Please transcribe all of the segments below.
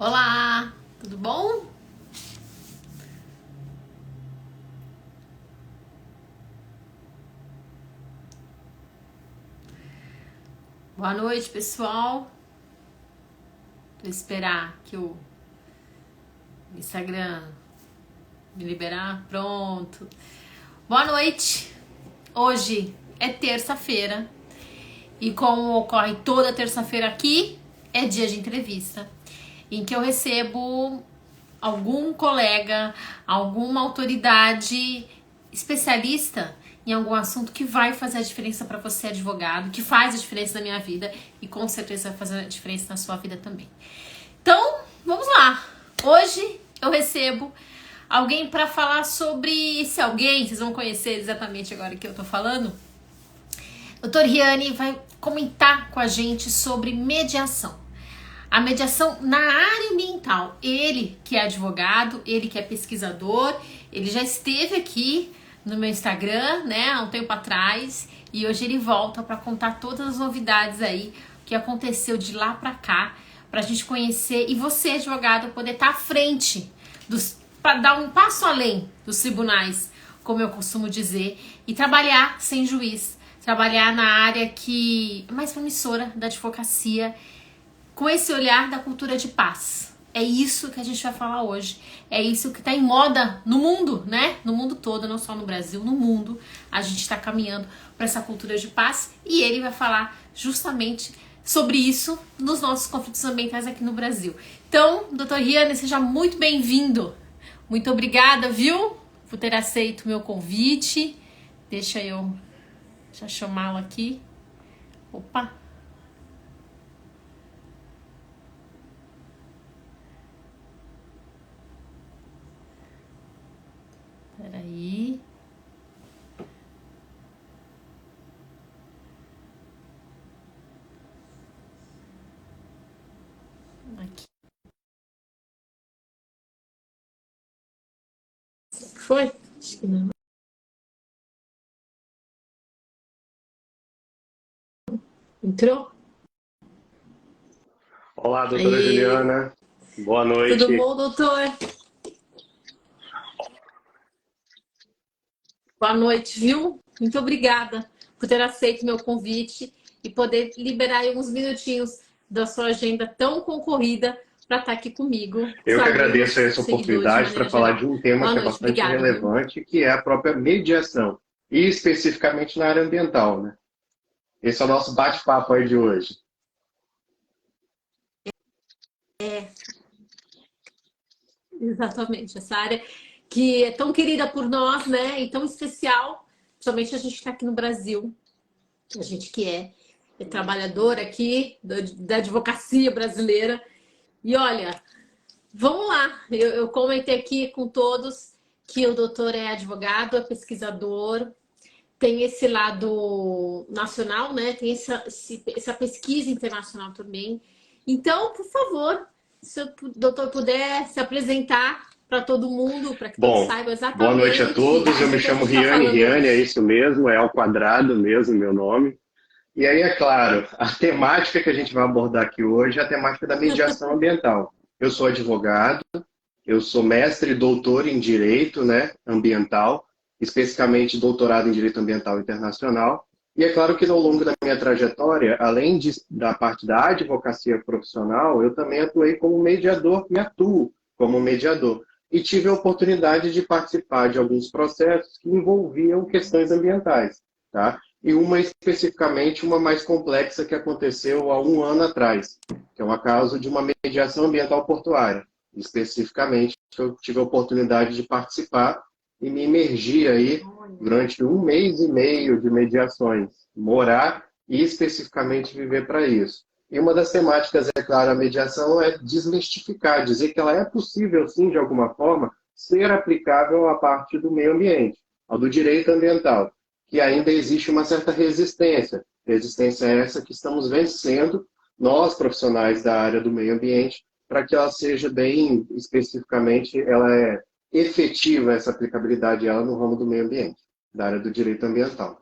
Olá, tudo bom? Boa noite, pessoal. Vou esperar que o Instagram me liberar. Pronto. Boa noite. Hoje é terça-feira e como ocorre toda terça-feira aqui, é dia de entrevista, em que eu recebo algum colega, alguma autoridade especialista em algum assunto que vai fazer a diferença para você, advogado, que faz a diferença na minha vida e com certeza vai fazer a diferença na sua vida também. Então, vamos lá. Hoje eu recebo alguém para falar sobre esse alguém, vocês vão conhecer exatamente agora que eu tô falando. Doutor Riane vai comentar com a gente sobre mediação. A mediação na área ambiental. Ele que é advogado, ele que é pesquisador, ele já esteve aqui no meu Instagram, né, há um tempo atrás, e hoje ele volta para contar todas as novidades aí que aconteceu de lá para cá, pra gente conhecer e você, advogado, poder estar à frente para dar um passo além dos tribunais, como eu costumo dizer, e trabalhar sem juiz, trabalhar na área que é mais promissora da advocacia, com esse olhar da cultura de paz. É isso que a gente vai falar hoje. É isso que está em moda no mundo, né? No mundo todo, não só no Brasil, no mundo. A gente está caminhando para essa cultura de paz e ele vai falar justamente sobre isso nos nossos conflitos ambientais aqui no Brasil. Então, doutor Riane, seja muito bem-vindo. Muito obrigada, viu? Por ter aceito o meu convite. Deixa eu já chamá-lo aqui. Opa! Peraí. Aqui. Foi? Acho que não. Entrou? Olá, doutora Aí. Juliana. Boa Tudo noite. bom, doutor? Boa noite, viu? Muito obrigada por ter aceito meu convite e poder liberar aí uns minutinhos da sua agenda tão concorrida para estar aqui comigo, os Eu que agradeço alunos, essa os seguidores de oportunidade para maneira falar geral. de um tema Boa que é noite, bastante obrigada, viu? relevante, que é a própria mediação, e especificamente na área ambiental, né? Esse é o nosso bate-papo aí de hoje. Exatamente, essa área que é tão querida por nós, né? E tão especial, principalmente a gente que está aqui no Brasil, a gente que é trabalhador aqui da advocacia brasileira. E olha, vamos lá, eu comentei aqui com todos que o doutor é advogado, é pesquisador, tem esse lado nacional, né? Tem essa pesquisa internacional também. Então, por favor, se o doutor puder se apresentar para todo mundo, para que todos Bom, saibam boa noite a exatamente todos. Eu me do que a chamo gente está Riane. falando Riane, é hoje. isso mesmo, é ao quadrado mesmo meu nome. E aí, é claro, a temática que a gente vai abordar aqui hoje é a temática da mediação ambiental. Eu sou advogado, eu sou mestre e doutor em Direito, né, Ambiental, especificamente doutorado em Direito Ambiental Internacional. E é claro que ao longo da minha trajetória, da parte da advocacia profissional, eu também atuei como mediador e atuo como mediador. E tive a oportunidade de participar de alguns processos que envolviam questões ambientais, tá? E uma especificamente, uma mais complexa que aconteceu há um ano atrás, que é o caso de uma mediação ambiental portuária. Especificamente, eu tive a oportunidade de participar e me imergir aí durante um mês e meio de mediações, morar e especificamente viver para isso. E uma das temáticas, é claro, a mediação é desmistificar, dizer que ela é possível, sim, de alguma forma, ser aplicável à parte do meio ambiente, ao do direito ambiental, que ainda existe uma certa resistência. Resistência essa que estamos vencendo, nós, profissionais da área do meio ambiente, para que ela seja bem especificamente, ela é efetiva, essa aplicabilidade dela no ramo do meio ambiente, da área do direito ambiental.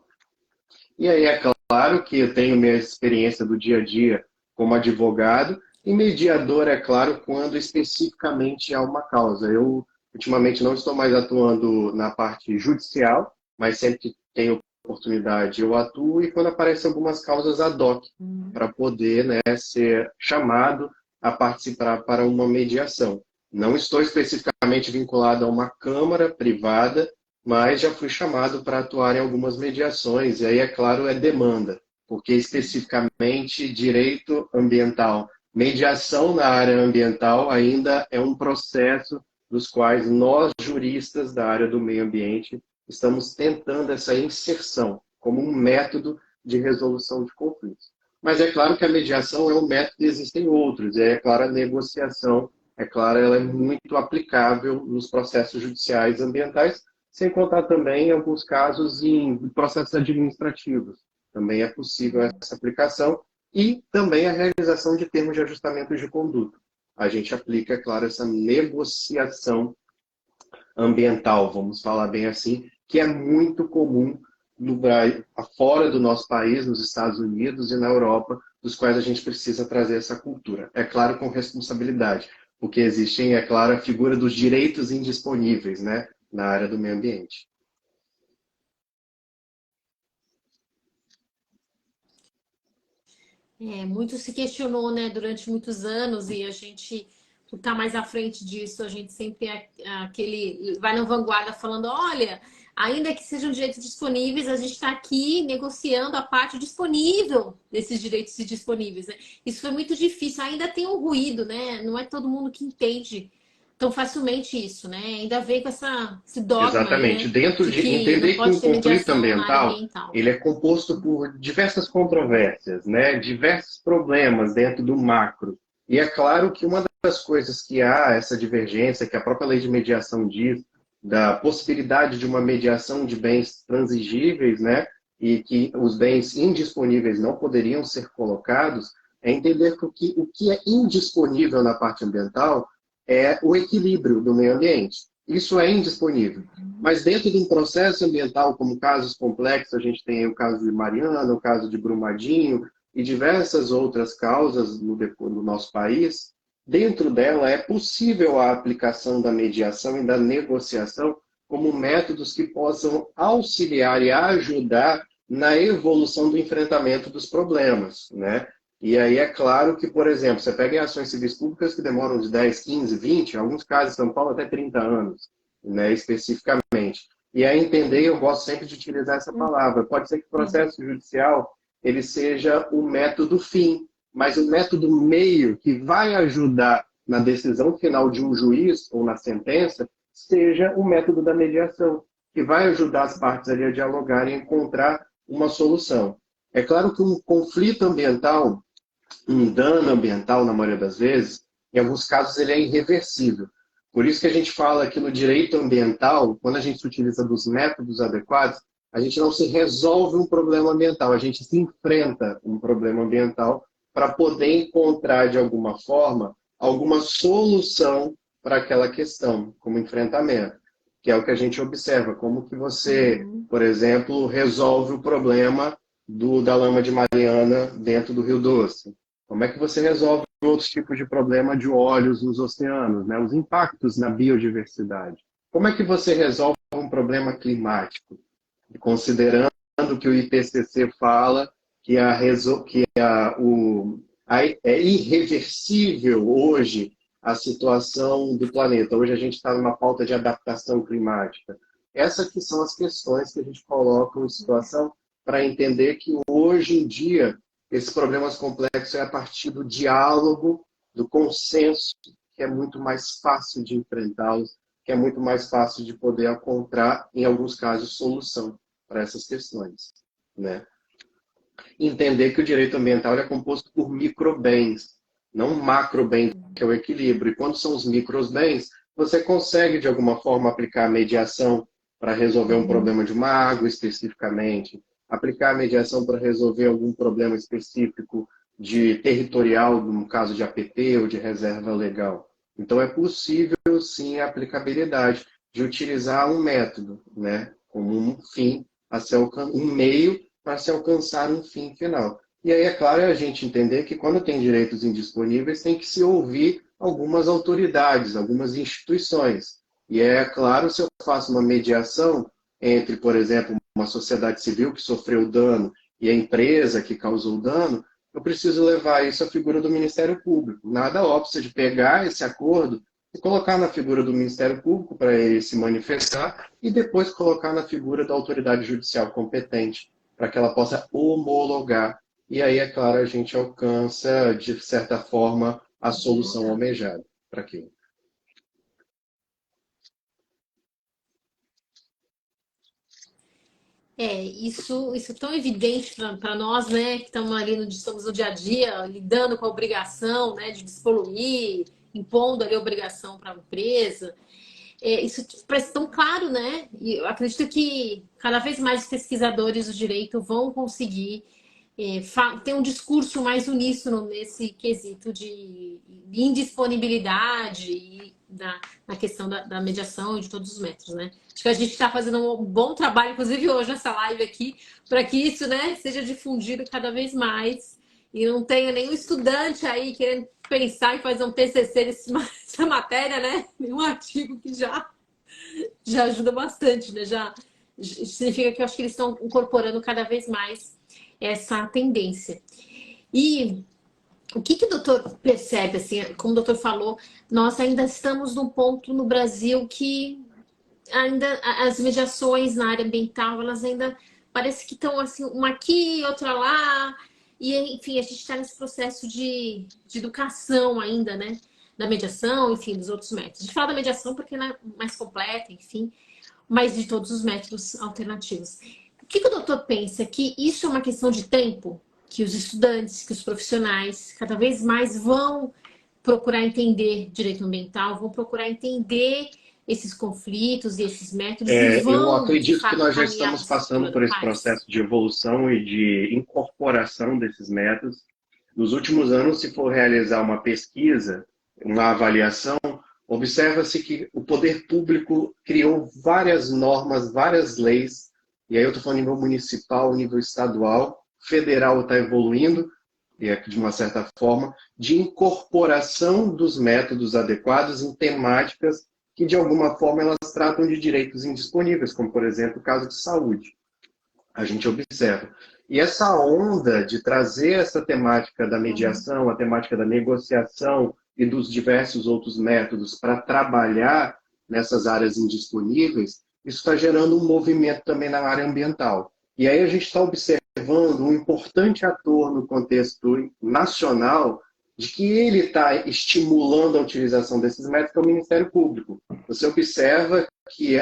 E aí é claro que eu tenho minha experiência do dia a dia como advogado E mediador, é claro, quando especificamente há uma causa. Eu, ultimamente, não estou mais atuando na parte judicial, mas sempre que tenho oportunidade eu atuo, e quando aparecem algumas causas ad hoc, para poder, né, ser chamado a participar para uma mediação. Não estou especificamente vinculado a uma câmara privada, mas já fui chamado para atuar em algumas mediações, e aí, é claro, é demanda, porque especificamente direito ambiental, mediação na área ambiental ainda é um processo dos quais nós, juristas da área do meio ambiente, estamos tentando essa inserção como um método de resolução de conflitos. Mas é claro que a mediação é um método e existem outros. É claro, a negociação, é claro, ela é muito aplicável nos processos judiciais ambientais, sem contar também, em alguns casos, em processos administrativos. Também é possível essa aplicação e também a realização de termos de ajustamento de conduta. A gente aplica, é claro, essa negociação ambiental, vamos falar bem assim, que é muito comum no, fora do nosso país, nos Estados Unidos e na Europa, dos quais a gente precisa trazer essa cultura. É claro, com responsabilidade, porque existem, é claro, a figura dos direitos indisponíveis, né, na área do meio ambiente. Muito se questionou, né, durante muitos anos e a gente está mais à frente disso. A gente sempre aquele vai na vanguarda falando, olha, ainda que sejam direitos disponíveis, a gente está aqui negociando a parte disponível desses direitos disponíveis, né? Isso foi muito difícil. Ainda tem um ruído, né? Não é todo mundo que entende tão facilmente isso, né? Ainda vem com esse dogma aí, Exatamente. né? Dentro De de que não entender que pode um ter conflito mediação na área ambiental, ambiental. ele é composto por diversas controvérsias, né? Diversos problemas dentro do macro. E é claro que uma das coisas que há essa divergência, que a própria lei de mediação diz, da possibilidade de uma mediação de bens transigíveis, né? E que os bens indisponíveis não poderiam ser colocados, é entender que o que é indisponível na parte ambiental é o equilíbrio do meio ambiente. Isso é indisponível. Mas dentro de um processo ambiental, como casos complexos, a gente tem o caso de Mariana, o caso de Brumadinho e diversas outras causas no nosso país, dentro dela é possível a aplicação da mediação e da negociação como métodos que possam auxiliar e ajudar na evolução do enfrentamento dos problemas, né? E aí é claro que, por exemplo, você pega em ações civis públicas que demoram de 10, 15, 20, em alguns casos em São Paulo até 30 anos, né, especificamente. E aí entender, eu gosto sempre de utilizar essa palavra, pode ser que o processo judicial ele seja o método fim, mas o método meio que vai ajudar na decisão final de um juiz ou na sentença seja o método da mediação, que vai ajudar as partes ali a dialogar e encontrar uma solução. É claro que um conflito ambiental, um dano ambiental, na maioria das vezes, em alguns casos ele é irreversível. Por isso que a gente fala que no direito ambiental, quando a gente se utiliza dos métodos adequados, a gente não se resolve um problema ambiental, a gente se enfrenta um problema ambiental para poder encontrar, de alguma forma, alguma solução para aquela questão, como enfrentamento, que é o que a gente observa, como que você, por exemplo, resolve o problema da lama de Mariana dentro do Rio Doce. Como é que você resolve outros tipos de problema de óleos nos oceanos, né? Os impactos na biodiversidade? Como é que você resolve um problema climático? Considerando que o IPCC fala que, é irreversível hoje a situação do planeta. Hoje a gente está numa pauta de adaptação climática. Essas que são as questões que a gente coloca em situação para entender que hoje em dia esses problemas complexos é a partir do diálogo, do consenso, que é muito mais fácil de enfrentá-los, que é muito mais fácil de poder encontrar, em alguns casos, solução para essas questões, né? Entender que o direito ambiental é composto por microbens, não macrobens, que é o equilíbrio. E quando são os microbens, você consegue, de alguma forma, aplicar a mediação para resolver um problema de uma água especificamente, aplicar a mediação para resolver algum problema específico de territorial, no caso de APP ou de reserva legal. Então, é possível, sim, a aplicabilidade de utilizar um método, né, como um fim, um meio para se alcançar um fim final. E aí, é claro, a gente entender que quando tem direitos indisponíveis, tem que se ouvir algumas autoridades, algumas instituições. E é claro, se eu faço uma mediação entre, por exemplo, uma sociedade civil que sofreu dano e a empresa que causou o dano, eu preciso levar isso à figura do Ministério Público. Nada óbvio de pegar esse acordo e colocar na figura do Ministério Público para ele se manifestar e depois colocar na figura da autoridade judicial competente para que ela possa homologar. E aí, é claro, a gente alcança, de certa forma, a solução almejada para aquilo. Isso é tão evidente para nós, né, que estamos no dia a dia, lidando com a obrigação, né, de despoluir, impondo ali a obrigação para a empresa. Isso parece tão claro, né? E eu acredito que cada vez mais pesquisadores do direito vão conseguir ter um discurso mais uníssono nesse quesito de indisponibilidade e na questão da mediação e de todos os métodos, né? Acho que a gente está fazendo um bom trabalho, inclusive hoje nessa live aqui, para que isso, né, seja difundido cada vez mais e não tenha nenhum estudante aí querendo pensar em fazer um TCC nessa matéria, né? Nenhum artigo que já ajuda bastante, né? Já significa que eu acho que eles estão incorporando cada vez mais essa tendência. E o que o doutor percebe, assim, como o doutor falou, nós ainda estamos num ponto no Brasil que ainda as mediações na área ambiental, elas ainda parece que estão assim, uma aqui, outra lá, e enfim, a gente está nesse processo de educação ainda, né? Da mediação, enfim, dos outros métodos. A gente fala da mediação porque ela é mais completa, enfim, mas de todos os métodos alternativos. O que o doutor pensa? Que isso é uma questão de tempo? Que os estudantes, que os profissionais cada vez mais vão procurar entender direito ambiental, vão procurar entender esses conflitos e esses métodos e Eu vão, de acredito que fato, nós já caminhar para estamos essa passando cultura por da esse paz? processo de evolução e de incorporação desses métodos. Nos últimos anos, se for realizar uma pesquisa, uma avaliação, observa-se que o poder público criou várias normas, várias leis, e aí eu estou falando nível municipal, nível estadual, federal está evoluindo, e é de uma certa forma, de incorporação dos métodos adequados em temáticas que, de alguma forma, elas tratam de direitos indisponíveis, como, por exemplo, o caso de saúde. A gente observa. E essa onda de trazer essa temática da mediação, a temática da negociação e dos diversos outros métodos para trabalhar nessas áreas indisponíveis, isso está gerando um movimento também na área ambiental. E aí a gente está observando um importante ator no contexto nacional de que ele está estimulando a utilização desses métodos, que é o Ministério Público. Você observa que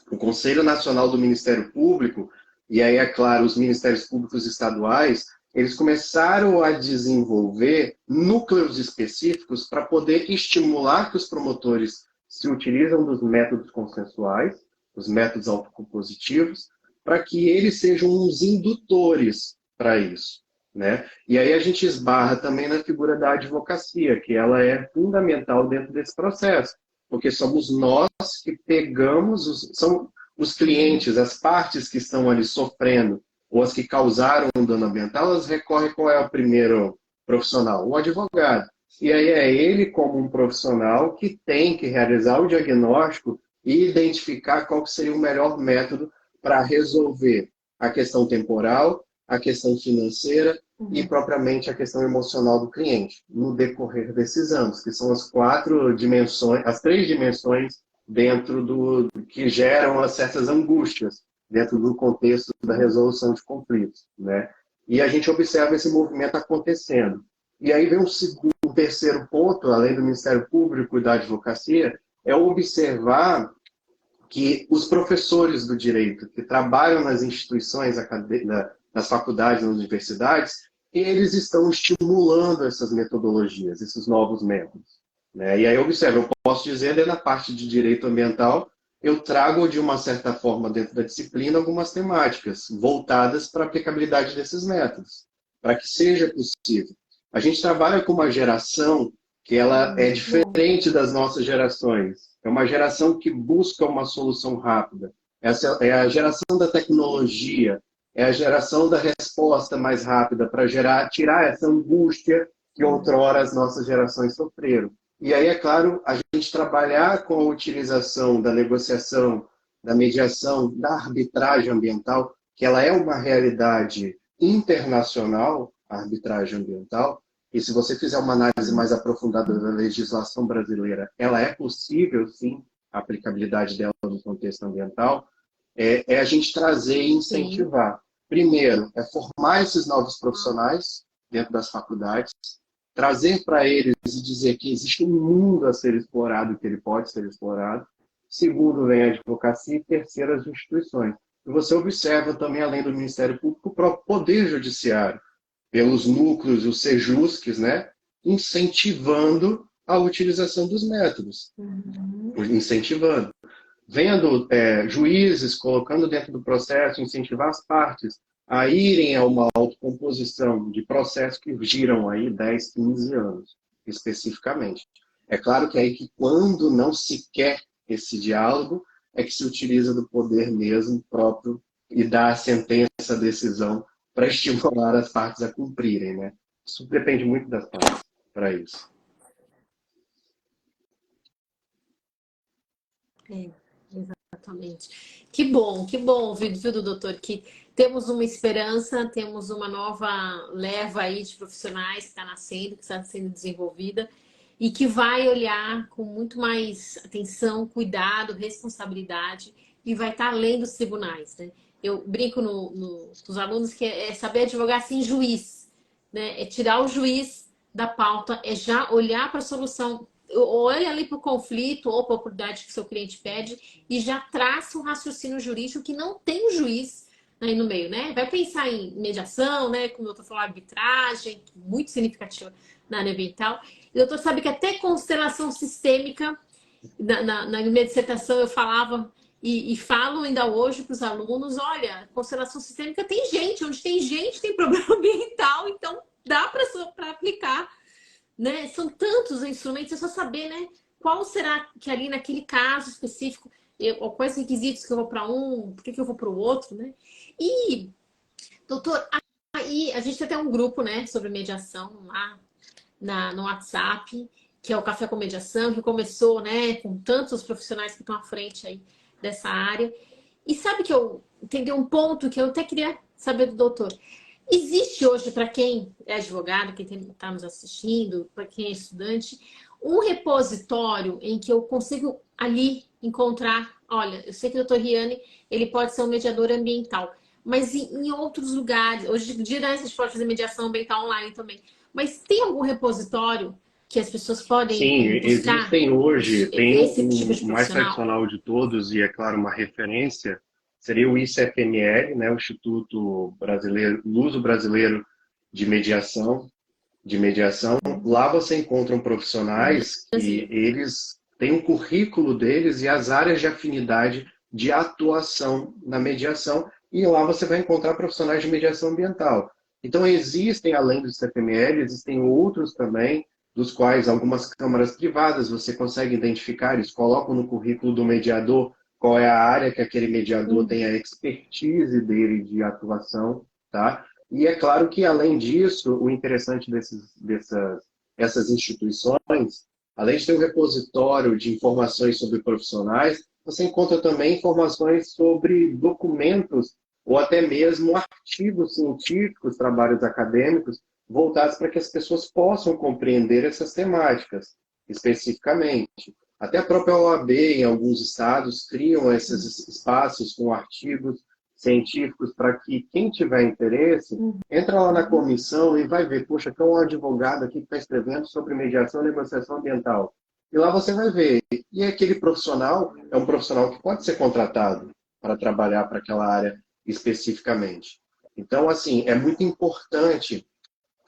o Conselho Nacional do Ministério Público, e aí, é claro, os Ministérios Públicos Estaduais, eles começaram a desenvolver núcleos específicos para poder estimular que os promotores se utilizam dos métodos consensuais, os métodos autocompositivos, para que eles sejam uns indutores para isso, né? E aí a gente esbarra também na figura da advocacia, que ela é fundamental dentro desse processo, porque somos nós que pegamos, são os clientes, as partes que estão ali sofrendo, ou as que causaram um dano ambiental, elas recorrem qual é o primeiro profissional? O advogado. E aí é ele, como um profissional, que tem que realizar o diagnóstico e identificar qual que seria o melhor método para resolver a questão temporal, a questão financeira e propriamente a questão emocional do cliente no decorrer desses anos, que são as quatro dimensões, as três dimensões dentro do que geram certas angústias dentro do contexto da resolução de conflitos, né? E a gente observa esse movimento acontecendo. E aí vem um terceiro ponto, além do Ministério Público e da advocacia, é observar que os professores do direito que trabalham nas instituições nas faculdades, nas universidades, eles estão estimulando essas metodologias, esses novos métodos, né? E aí, observa, eu posso dizer, dentro da parte de direito ambiental, eu trago, de uma certa forma, dentro da disciplina, algumas temáticas voltadas para a aplicabilidade desses métodos, para que seja possível. A gente trabalha com uma geração que ela é diferente das nossas gerações. É uma geração que busca uma solução rápida. Essa é a geração da tecnologia. é a geração da resposta mais rápida para tirar essa angústia que outrora as nossas gerações sofreram. E aí, é claro, a gente trabalhar com a utilização da negociação, da mediação, da arbitragem ambiental, que ela é uma realidade internacional, a arbitragem ambiental, e se você fizer uma análise mais aprofundada da legislação brasileira, ela é possível, sim, a aplicabilidade dela no contexto ambiental, é a gente trazer e incentivar. Primeiro, é formar esses novos profissionais dentro das faculdades, trazer para eles e dizer que existe um mundo a ser explorado, que ele pode ser explorado. Segundo, vem a advocacia. E terceiro, as instituições. E você observa também, além do Ministério Público, o próprio Poder Judiciário, pelos núcleos, os sejusques, né, incentivando a utilização dos métodos. Incentivando. Vendo juízes colocando dentro do processo, incentivar as partes a irem a uma autocomposição de processos que giram aí 10, 15 anos, especificamente. É claro que aí que quando não se quer esse diálogo, é que se utiliza do poder mesmo próprio e dá a sentença, a decisão, para estimular as partes a cumprirem, né? Isso depende muito das partes para isso. Exatamente. Que bom, viu, doutor, que temos uma esperança, temos uma nova leva aí de profissionais que está nascendo, que está sendo desenvolvida e que vai olhar com muito mais atenção, cuidado, responsabilidade e vai estar além dos tribunais, né? Eu brinco com os alunos que é saber advogar sem juiz, né? É tirar o juiz da pauta, é já olhar para a solução, olha ali para o conflito ou para a oportunidade que o seu cliente pede e já traça um raciocínio jurídico que não tem o juiz aí no meio, né? Vai pensar em mediação, né? Como eu estou falando, arbitragem, muito significativa na área ambiental. E o doutor sabe que até constelação sistêmica, na minha dissertação eu falava e falo ainda hoje para os alunos, olha, constelação sistêmica tem gente, onde tem gente tem problema ambiental, então dá para aplicar, né? São tantos instrumentos, é só saber, né? Qual será que ali naquele caso específico, ou quais requisitos que eu vou para um, por que eu vou para o outro, né? E, doutor, aí a gente tem até um grupo, né, sobre mediação lá no WhatsApp, que é o Café com Mediação, que começou, né, com tantos profissionais que estão à frente aí dessa área. E sabe que eu entendi um ponto que eu até queria saber do doutor. Existe hoje, para quem é advogado, quem está nos assistindo, para quem é estudante, um repositório em que eu consigo ali encontrar, olha, eu sei que o doutor Riane, ele pode ser um mediador ambiental, mas em outros lugares, hoje em dia a gente pode fazer mediação ambiental online também, mas tem algum repositório que as pessoas podem Sim, buscar existem hoje, tem esse tipo de o mais profissional? tradicional de todos, e é claro, uma referência, seria o ICFML, né, o Instituto Brasileiro, Luso Brasileiro de Mediação, Lá você encontra profissionais que eles têm um currículo deles e as áreas de afinidade de atuação na mediação, e lá você vai encontrar profissionais de mediação ambiental. Então existem, além do CFML, existem outros também, dos quais algumas câmaras privadas você consegue identificar, eles colocam no currículo do mediador qual é a área que aquele mediador tem a expertise dele de atuação, tá? E é claro que, além disso, o interessante dessas instituições, além de ter um repositório de informações sobre profissionais, você encontra também informações sobre documentos ou até mesmo artigos científicos, trabalhos acadêmicos, voltados para que as pessoas possam compreender essas temáticas especificamente. Até a própria OAB, em alguns estados, criam esses espaços com artigos científicos para que quem tiver interesse, entra lá na comissão e vai ver, poxa, tem um advogado aqui que está escrevendo sobre mediação e negociação ambiental. E lá você vai ver. E aquele profissional é um profissional que pode ser contratado para trabalhar para aquela área especificamente. Então, assim, é muito importante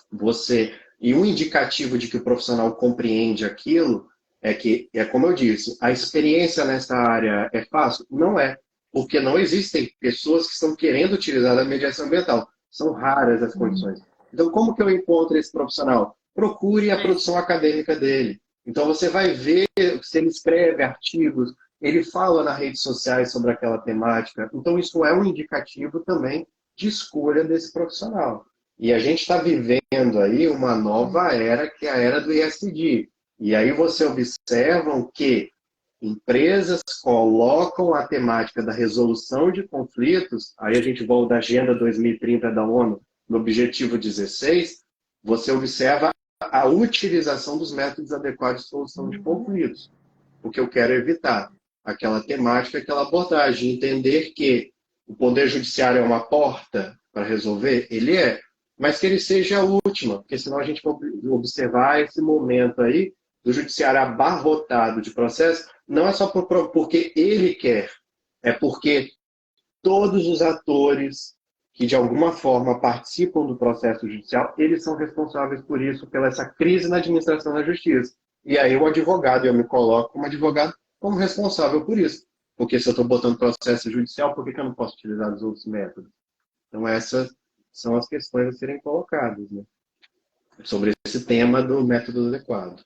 você... E um indicativo de que o profissional compreende aquilo é que, como eu disse, a experiência nessa área é fácil? Não é. Porque não existem pessoas que estão querendo utilizar a mediação ambiental. São raras as condições. Então, como que eu encontro esse profissional? Procure a produção acadêmica dele. Então, você vai ver se ele escreve artigos, ele fala nas redes sociais sobre aquela temática. Então, isso é um indicativo também de escolha desse profissional. E a gente está vivendo aí uma nova era, que é a era do ESG. E aí você observa que empresas colocam a temática da resolução de conflitos, aí a gente volta da Agenda 2030 da ONU, no objetivo 16, você observa a utilização dos métodos adequados de solução de conflitos. Porque eu quero evitar aquela temática, aquela abordagem, entender que o Poder Judiciário é uma porta para resolver, ele é, mas que ele seja a última, porque senão a gente vai observar esse momento aí do Judiciário abarrotado de processo, não é só porque ele quer, é porque todos os atores que de alguma forma participam do processo judicial, eles são responsáveis por isso, pela essa crise na administração da justiça. E aí o advogado, eu me coloco como advogado, como responsável por isso. Porque se eu estou botando processo judicial, por que eu não posso utilizar os outros métodos? Então essas são as questões a serem colocadas, né? Sobre esse tema do método adequado.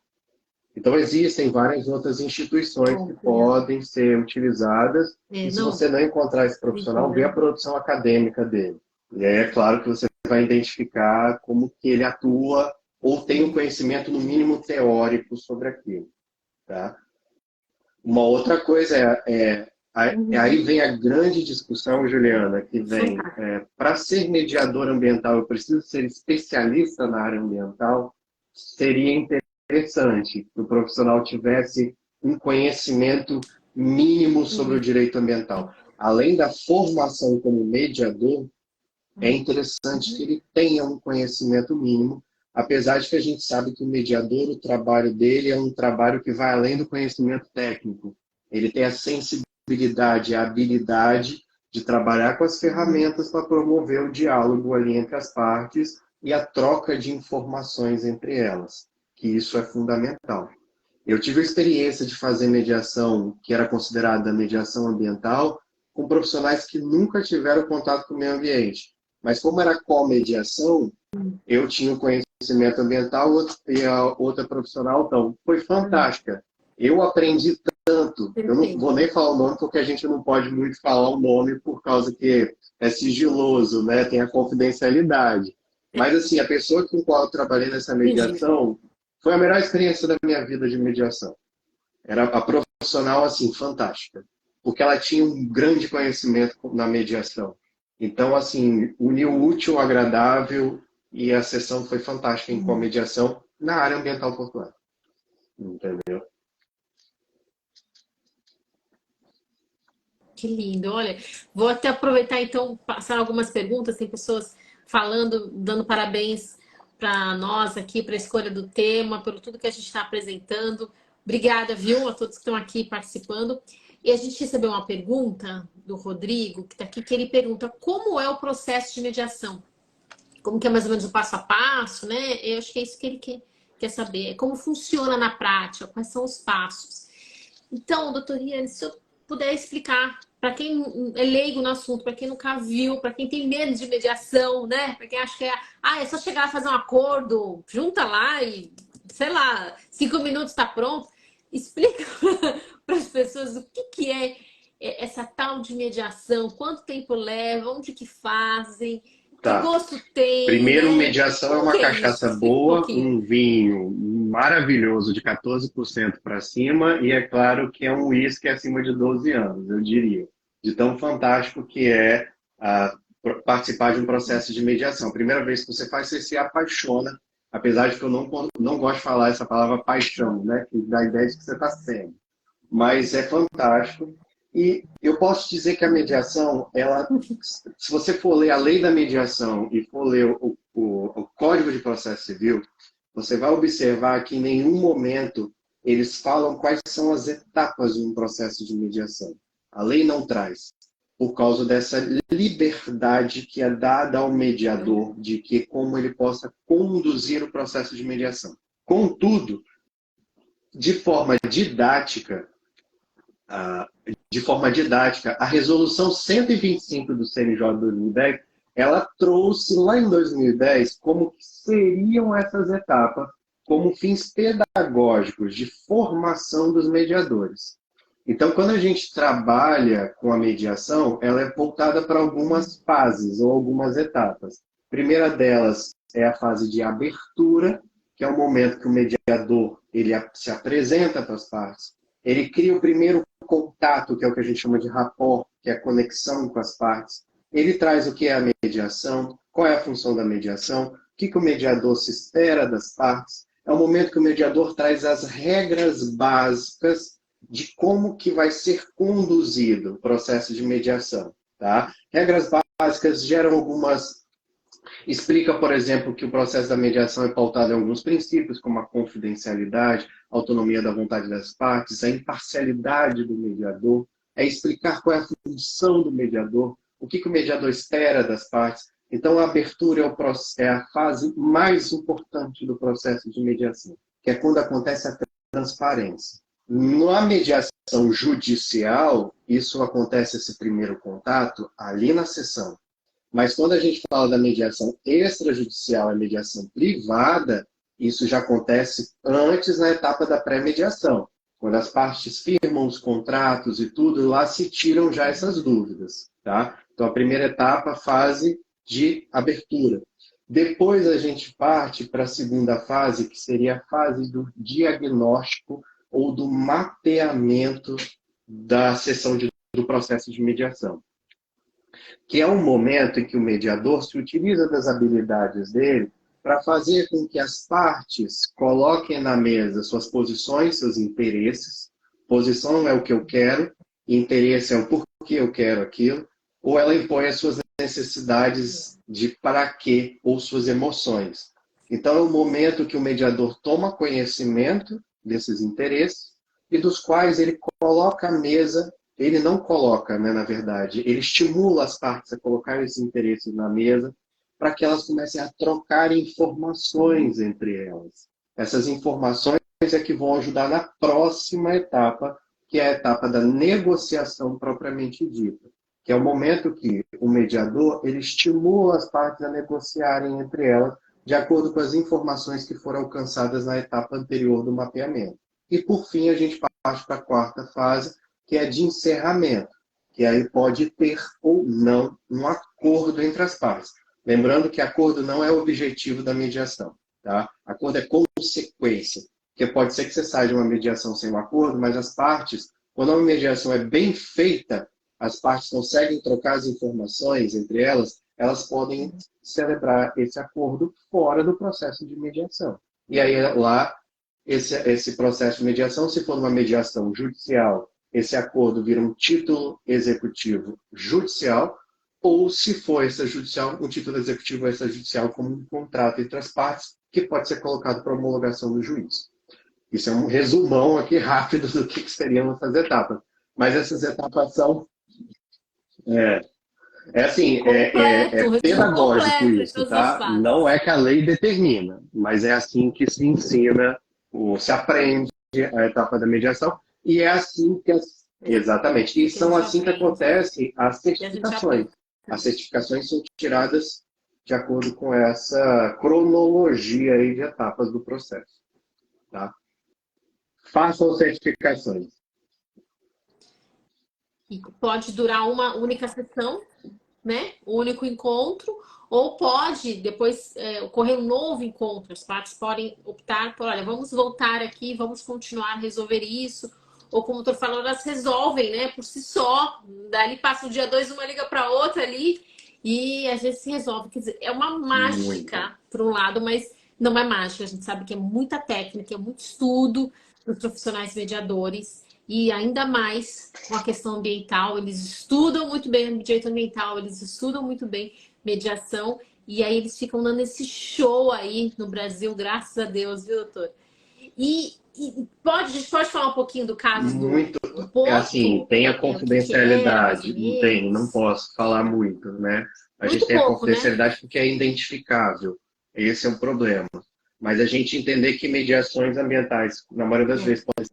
Então, existem várias outras instituições que podem ser utilizadas. E se você não encontrar esse profissional, vê a produção acadêmica dele. E aí é claro que você vai identificar como que ele atua ou tem um conhecimento, no mínimo, teórico sobre aquilo. Tá? Uma outra coisa aí vem a grande discussão, Juliana, que vem, para ser mediador ambiental, eu preciso ser especialista na área ambiental, seria interessante que o profissional tivesse um conhecimento mínimo sobre o direito ambiental. Além da formação como mediador, é interessante que ele tenha um conhecimento mínimo, apesar de que a gente sabe que o mediador, o trabalho dele é um trabalho que vai além do conhecimento técnico. Ele tem a sensibilidade, a habilidade de trabalhar com as ferramentas para promover o diálogo ali entre as partes e a troca de informações entre elas, que isso é fundamental. Eu tive a experiência de fazer mediação, que era considerada mediação ambiental, com profissionais que nunca tiveram contato com o meio ambiente. Mas como era co-mediação, eu tinha o conhecimento ambiental e a outra profissional, então, foi fantástica. Eu aprendi tanto, eu não vou nem falar o nome, porque a gente não pode muito falar o nome, por causa que é sigiloso, né? Tem a confidencialidade. Mas, assim, a pessoa com a qual eu trabalhei nessa mediação foi a melhor experiência da minha vida de mediação. Era a profissional, assim, fantástica. Porque ela tinha um grande conhecimento na mediação. Então, assim, uniu o útil ao agradável e a sessão foi fantástica em comediação na área ambiental portuária. Entendeu? Que lindo, olha, vou até aproveitar então, passar algumas perguntas, tem pessoas falando, dando parabéns para nós aqui, para a escolha do tema, pelo tudo que a gente está apresentando. Obrigada, viu, a todos que estão aqui participando. E a gente recebeu uma pergunta do Rodrigo, que está aqui, que ele pergunta como é o processo de mediação? Como que é mais ou menos o passo a passo, né? Eu acho que é isso que ele quer saber. Como funciona na prática, quais são os passos. Então, doutor Iane, se eu puder explicar para quem é leigo no assunto, para quem nunca viu, para quem tem medo de mediação, né? Para quem acha que é só chegar a fazer um acordo, junta lá e, sei lá, 5 minutos está pronto. Explica para as pessoas o que é essa tal de mediação, quanto tempo leva, onde que fazem, que gosto tem. Primeiro, né? mediação é uma cachaça boa, um vinho maravilhoso de 14% para cima, e é claro que é um uísque acima de 12 anos, eu diria. De tão fantástico que é participar de um processo de mediação. A primeira vez que você faz, você se apaixona, apesar de que eu não gosto de falar essa palavra paixão, né? Que dá a ideia de que você está cego. Mas é fantástico. E eu posso dizer que a mediação, se você for ler a lei da mediação e for ler o Código de Processo Civil, você vai observar que em nenhum momento eles falam quais são as etapas de um processo de mediação. A lei não traz, por causa dessa liberdade que é dada ao mediador de que como ele possa conduzir o processo de mediação. Contudo, de forma didática, a resolução 125 do CNJ de 2010, ela trouxe lá em 2010 como que seriam essas etapas, como fins pedagógicos de formação dos mediadores. Então, quando a gente trabalha com a mediação, ela é voltada para algumas fases ou algumas etapas. A primeira delas é a fase de abertura, que é o momento que o mediador ele se apresenta para as partes. Ele cria o primeiro contato, que é o que a gente chama de rapport, que é a conexão com as partes. Ele traz o que é a mediação, qual é a função da mediação, o que o mediador se espera das partes. É o momento que o mediador traz as regras básicas de como que vai ser conduzido o processo de mediação. Tá? Regras básicas geram algumas... Explica, por exemplo, que o processo da mediação é pautado em alguns princípios, como a confidencialidade, a autonomia da vontade das partes, a imparcialidade do mediador, é explicar qual é a função do mediador, o que o mediador espera das partes. Então, a abertura é a fase mais importante do processo de mediação, que é quando acontece a transparência. Na mediação judicial, isso acontece, esse primeiro contato, ali na sessão. Mas quando a gente fala da mediação extrajudicial, a mediação privada, isso já acontece antes, na etapa da pré-mediação. Quando as partes firmam os contratos e tudo, lá se tiram já essas dúvidas. Tá? Então, a primeira etapa, fase de abertura. Depois a gente parte para a segunda fase, que seria a fase do diagnóstico ou do mapeamento da sessão do processo de mediação, que é um momento em que o mediador se utiliza das habilidades dele para fazer com que as partes coloquem na mesa suas posições, seus interesses. Posição é o que eu quero, interesse é o porquê eu quero aquilo, ou ela impõe as suas necessidades de para quê, ou suas emoções. Então é o momento que o mediador toma conhecimento desses interesses e dos quais ele coloca à mesa. Ele não coloca, né, na verdade, ele estimula as partes a colocar esses interesses na mesa para que elas comecem a trocar informações entre elas. Essas informações é que vão ajudar na próxima etapa, que é a etapa da negociação propriamente dita, que é o momento que o mediador ele estimula as partes a negociarem entre elas de acordo com as informações que foram alcançadas na etapa anterior do mapeamento. E, por fim, a gente parte para a quarta fase, que é de encerramento, que aí pode ter ou não um acordo entre as partes. Lembrando que acordo não é o objetivo da mediação. Tá? Acordo é consequência, porque pode ser que você saia de uma mediação sem um acordo, mas as partes, quando uma mediação é bem feita, as partes conseguem trocar as informações entre elas, elas podem celebrar esse acordo fora do processo de mediação. E aí lá, esse processo de mediação, se for uma mediação judicial, esse acordo vira um título executivo judicial, ou se for extrajudicial, um título executivo extrajudicial como um contrato entre as partes, que pode ser colocado para homologação do juiz. Isso é um resumão aqui rápido do que seriam essas etapas. Mas essas etapas são... É pedagógico isso, tá? Não é que a lei determina, mas é assim que se ensina, se aprende a etapa da mediação, e é assim que exatamente, e são assim que acontecem as certificações. As certificações são tiradas de acordo com essa cronologia aí de etapas do processo, tá? Façam certificações. E pode durar uma única sessão, né? Um único encontro, ou pode depois ocorrer um novo encontro. As partes podem optar por, olha, vamos voltar aqui, vamos continuar a resolver isso. Ou como o doutor falou, elas resolvem, né? Por si só. Dali passa o dia 2, uma liga para outra ali e às vezes se resolve. Quer dizer, é uma mágica, por um lado, mas não é mágica. A gente sabe que é muita técnica, é muito estudo dos profissionais mediadores. E ainda mais com a questão ambiental, eles estudam muito bem o direito ambiental, eles estudam muito bem mediação, e aí eles ficam dando esse show aí no Brasil, graças a Deus, viu, doutor? E a gente pode falar um pouquinho do caso do Porto? Assim, tem a confidencialidade, não posso falar muito, né? A gente tem a confidencialidade, né? Porque é identificável, esse é um problema. Mas a gente entender que mediações ambientais, na maioria das vezes, podem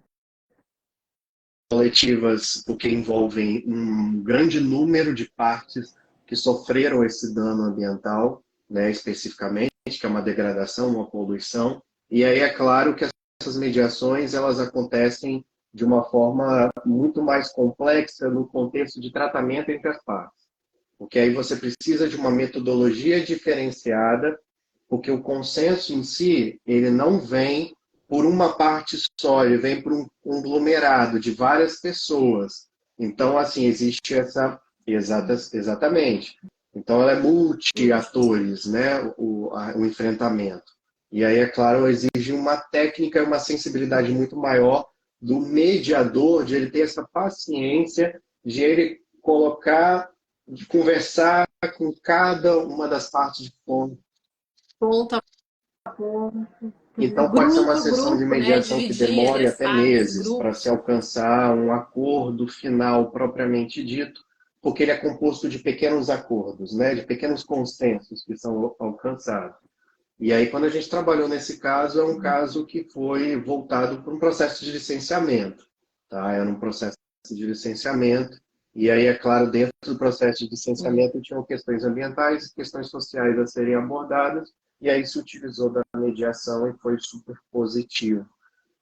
coletivas, porque envolvem um grande número de partes que sofreram esse dano ambiental, né, especificamente, que é uma degradação, uma poluição. E aí é claro que essas mediações elas acontecem de uma forma muito mais complexa no contexto de tratamento entre as partes. Porque aí você precisa de uma metodologia diferenciada, porque o consenso em si, ele não vem por uma parte só, ele vem por um conglomerado de várias pessoas. Então, assim, existe essa... Exatamente. Então, ela é multi-atores, né, o enfrentamento. E aí, é claro, exige uma técnica e uma sensibilidade muito maior do mediador, de ele ter essa paciência, de ele colocar, de conversar com cada uma das partes de ponto. Ponto a ponto. Então, pode ser uma Grupo a sessão de grupo, né? mediação que Dividir ali demore as até partes, meses para se grupos. alcançar um acordo final propriamente dito, porque ele é composto de pequenos acordos, né? De pequenos consensos que são alcançados. E aí, quando a gente trabalhou nesse caso, é um caso que foi voltado para um processo de licenciamento. Tá? Era um processo de licenciamento. E aí, é claro, dentro do processo de licenciamento tinham questões ambientais, questões sociais a serem abordadas, e aí se utilizou da mediação e foi super positivo,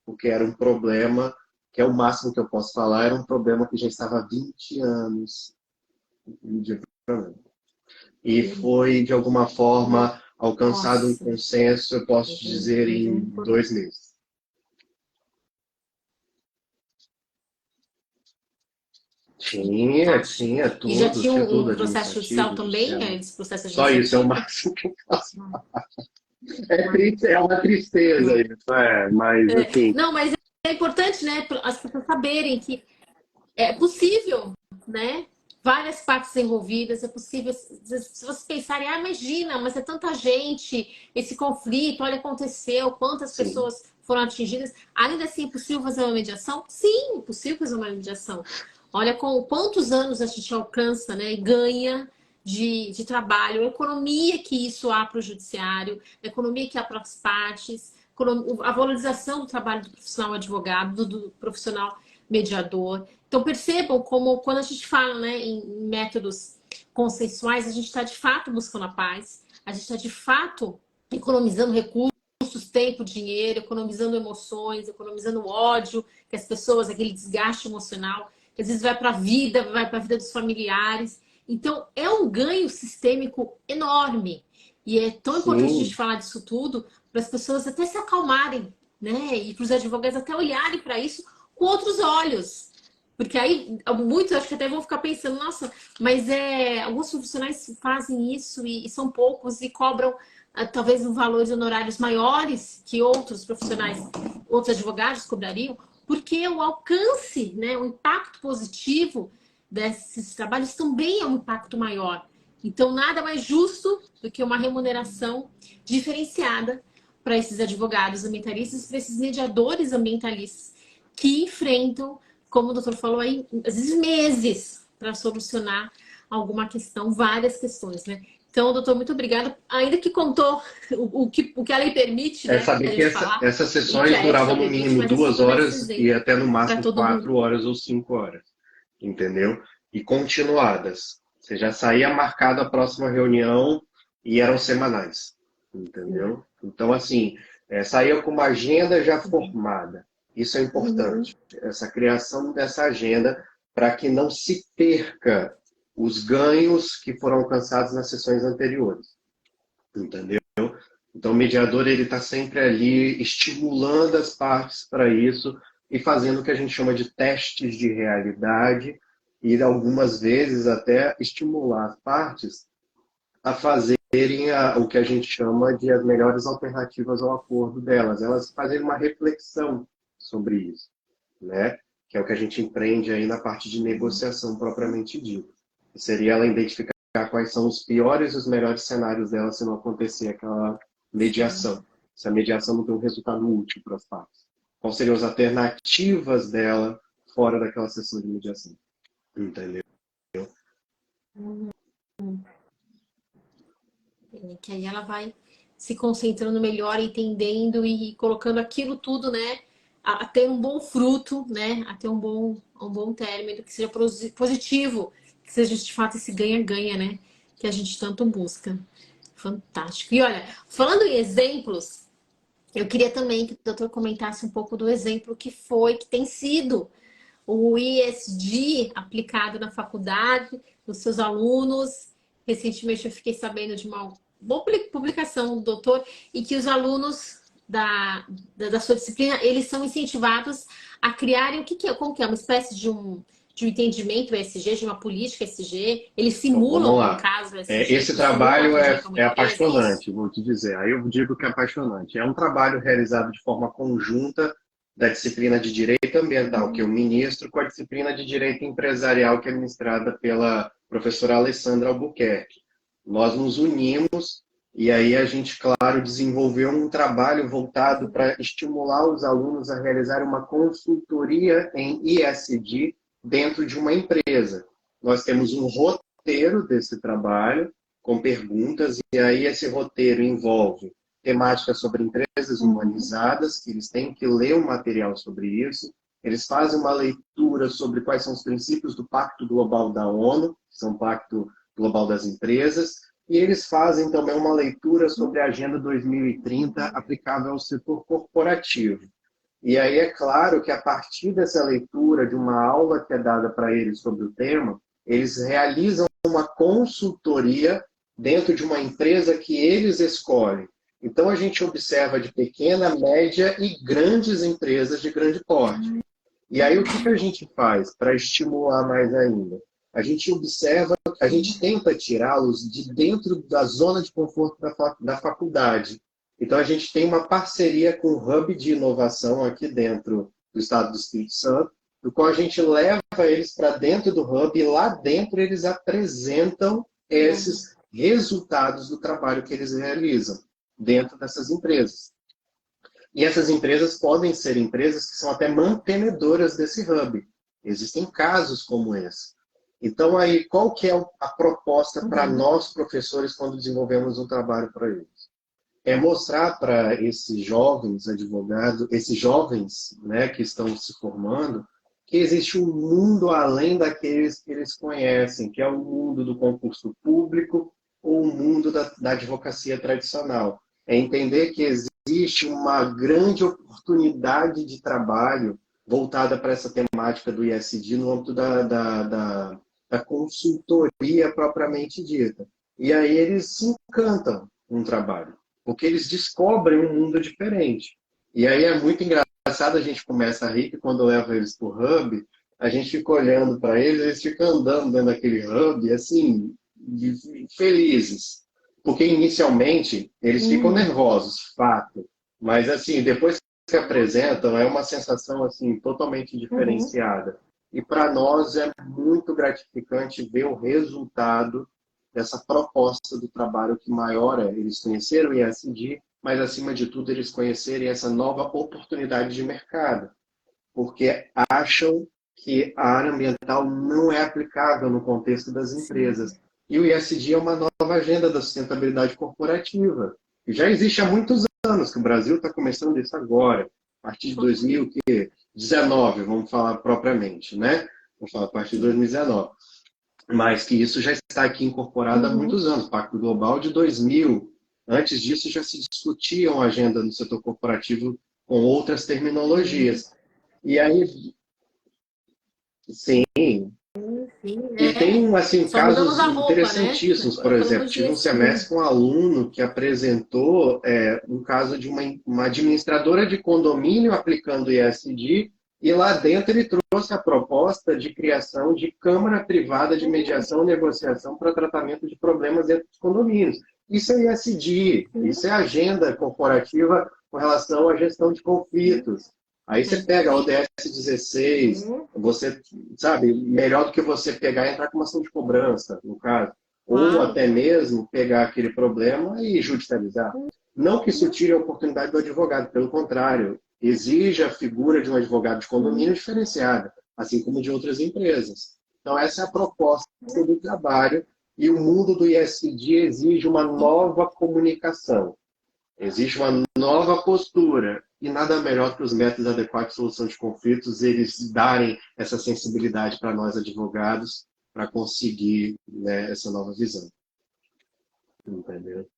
porque era um problema, que é o máximo que eu posso falar, era um problema que já estava há 20 anos. E foi, de alguma forma, alcançado um Nossa, consenso, eu posso dizer, mas é em importante. 2 meses. Tinha E já tudo, tinha tinha tudo, um processo judicial administrativo, também, judicial. esse processo Só isso é o administrativo? máximo que eu faço. Não, É triste, é uma tristeza não. isso, mas assim, Não, mas é importante, né, as pessoas saberem que é possível, né? Várias partes envolvidas, é possível. Se vocês pensarem, ah, imagina, mas é tanta gente, esse conflito, olha, aconteceu, quantas sim, pessoas foram atingidas. Ainda assim, é possível fazer uma mediação? Sim, é possível fazer uma mediação. Olha com quantos anos a gente alcança, né, e ganha de trabalho, a economia que isso há para o judiciário, a economia que há para as partes, a valorização do trabalho do profissional advogado, do profissional mediador. Então percebam como quando a gente fala, né, em métodos consensuais, a gente está de fato buscando a paz, a gente está de fato economizando recursos, tempo, dinheiro, economizando emoções, economizando ódio, que as pessoas, aquele desgaste emocional, que às vezes vai para a vida dos familiares. Então é um ganho sistêmico enorme. E é tão importante a gente sim, falar disso tudo para as pessoas até se acalmarem, né? E para os advogados até olharem para isso com outros olhos. Porque aí, muitos acho que até vão ficar pensando, nossa, mas alguns profissionais fazem isso e são poucos e cobram talvez um valor de honorários maiores que outros profissionais, outros advogados cobrariam, porque o alcance, né, o impacto positivo desses trabalhos também é um impacto maior. Então, nada mais justo do que uma remuneração diferenciada para esses advogados ambientalistas, para esses mediadores ambientalistas que enfrentam, como o doutor falou aí, às vezes meses para solucionar alguma questão, várias questões, né? Então, doutor, muito obrigada. Ainda que contou o que a lei permite, é né, saber a que gente falar, essas e que sessões a ética duravam no permite, mínimo mas é só duas para dar esse horas e exemplo até no para máximo todo mundo. 4 horas ou 5 horas, entendeu? E continuadas. Você já saía marcado a próxima reunião e eram semanais, entendeu? Então, assim, saía com uma agenda já formada. Isso é Uhum. importante. Essa criação dessa agenda para que não se perca os ganhos que foram alcançados nas sessões anteriores, entendeu? Então, o mediador ele está sempre ali estimulando as partes para isso e fazendo o que a gente chama de testes de realidade e algumas vezes até estimular as partes a fazerem o que a gente chama de as melhores alternativas ao acordo delas. Elas fazem uma reflexão sobre isso, né? Que é o que a gente empreende aí na parte de negociação propriamente dita. Seria ela identificar quais são os piores e os melhores cenários dela se não acontecer aquela mediação. Se a mediação não tem um resultado útil para as partes. Quais seriam as alternativas dela fora daquela sessão de mediação? Entendeu? Que aí ela vai se concentrando melhor, entendendo e colocando aquilo tudo, né, a ter um bom fruto, né, a ter um bom término, que seja positivo, que seja de fato esse ganha-ganha, né, que a gente tanto busca. Fantástico. E olha, falando em exemplos, Eu queria também que o doutor comentasse um pouco do exemplo que tem sido o ISD aplicado na faculdade, dos seus alunos. Recentemente eu fiquei sabendo de uma boa publicação do doutor e que os alunos da sua disciplina, eles são incentivados a criarem como que é? Uma espécie de um entendimento ESG, de uma política ESG. Eles Então, vamos simulam um lá. caso ESG Esse com trabalho outros dentro de uma é empresa, é isso? apaixonante, vou te dizer. Aí eu digo que é apaixonante. É um trabalho realizado de forma conjunta da disciplina de Direito Ambiental, que eu ministro, com a disciplina de Direito Empresarial, que é ministrada pela professora Alessandra Albuquerque. Nós nos unimos e aí a gente, claro, desenvolveu um trabalho voltado para estimular os alunos a realizar uma consultoria em ISD dentro de uma empresa. Nós temos um roteiro desse trabalho com perguntas e aí esse roteiro envolve temáticas sobre empresas humanizadas, que eles têm que ler um material sobre isso, eles fazem uma leitura sobre quais são os princípios do Pacto Global da ONU, que são o Pacto Global das Empresas, e eles fazem também uma leitura sobre a Agenda 2030 aplicável ao setor corporativo. E aí é claro que a partir dessa leitura, de uma aula que é dada para eles sobre o tema, eles realizam uma consultoria dentro de uma empresa que eles escolhem. Então a gente observa de pequena, média e grandes empresas de grande porte. E aí o que a gente faz para estimular mais ainda? A gente observa, a gente tenta tirá-los de dentro da zona de conforto da faculdade. Então a gente tem uma parceria com o Hub de Inovação aqui dentro do estado do Espírito Santo, do qual a gente leva eles para dentro do Hub e lá dentro eles apresentam esses resultados do trabalho que eles realizam dentro dessas empresas. E essas empresas podem ser empresas que são até mantenedoras desse hub. Existem casos como esse. Então, aí, qual que é a proposta para nós, professores, quando desenvolvemos um trabalho para eles? É mostrar para esses jovens advogados, esses jovens, né, que estão se formando, que existe um mundo além daqueles que eles conhecem, que é o mundo do concurso público ou o mundo da advocacia tradicional. É entender que existe uma grande oportunidade de trabalho voltada para essa temática do ISD no âmbito da consultoria propriamente dita. E aí eles se encantam com o trabalho, porque eles descobrem um mundo diferente. E aí é muito engraçado, a gente começa a rir que quando leva eles para o hub, a gente fica olhando para eles ficam andando dentro daquele hub, assim, felizes. Porque inicialmente eles ficam nervosos, fato. Mas assim, depois que apresentam, é uma sensação assim totalmente diferenciada. E para nós é muito gratificante ver o resultado dessa proposta do trabalho que maior é eles conheceram o ISD, mas acima de tudo eles conhecerem essa nova oportunidade de mercado, porque acham que a área ambiental não é aplicável no contexto das empresas. E o ISD é uma nova agenda da sustentabilidade corporativa, que já existe há muitos anos, que o Brasil está começando isso agora, a partir de 2019, vamos falar propriamente, né? Vamos falar a partir de 2019. Mas que isso já está aqui incorporado há muitos anos, Pacto Global de 2000. Antes disso já se discutia uma agenda no setor corporativo com outras terminologias. E aí, sim, e tem assim, Só mudamos casos a roupa, né? interessantíssimos, por Agora exemplo, falamos de tive um ESG. semestre com um aluno que apresentou um caso de uma administradora de condomínio aplicando ISD, e lá dentro ele trouxe a proposta de criação de câmara privada de mediação e negociação para tratamento de problemas dentro dos condomínios. Isso é ISD, isso é agenda corporativa com relação à gestão de conflitos. Aí você pega a ODS 16, você, sabe, melhor do que você pegar e entrar com uma ação de cobrança, no caso. Ou Claro. até mesmo pegar aquele problema e judicializar. Não que isso tire a oportunidade do advogado, pelo contrário, exige a figura de um advogado de condomínio diferenciada, assim como de outras empresas. Então, essa é a proposta do trabalho, e o mundo do ISD exige uma nova comunicação. Existe uma nova postura e nada melhor que os métodos adequados de solução de conflitos eles darem essa sensibilidade para nós advogados para conseguir, né, essa nova visão. Entendeu?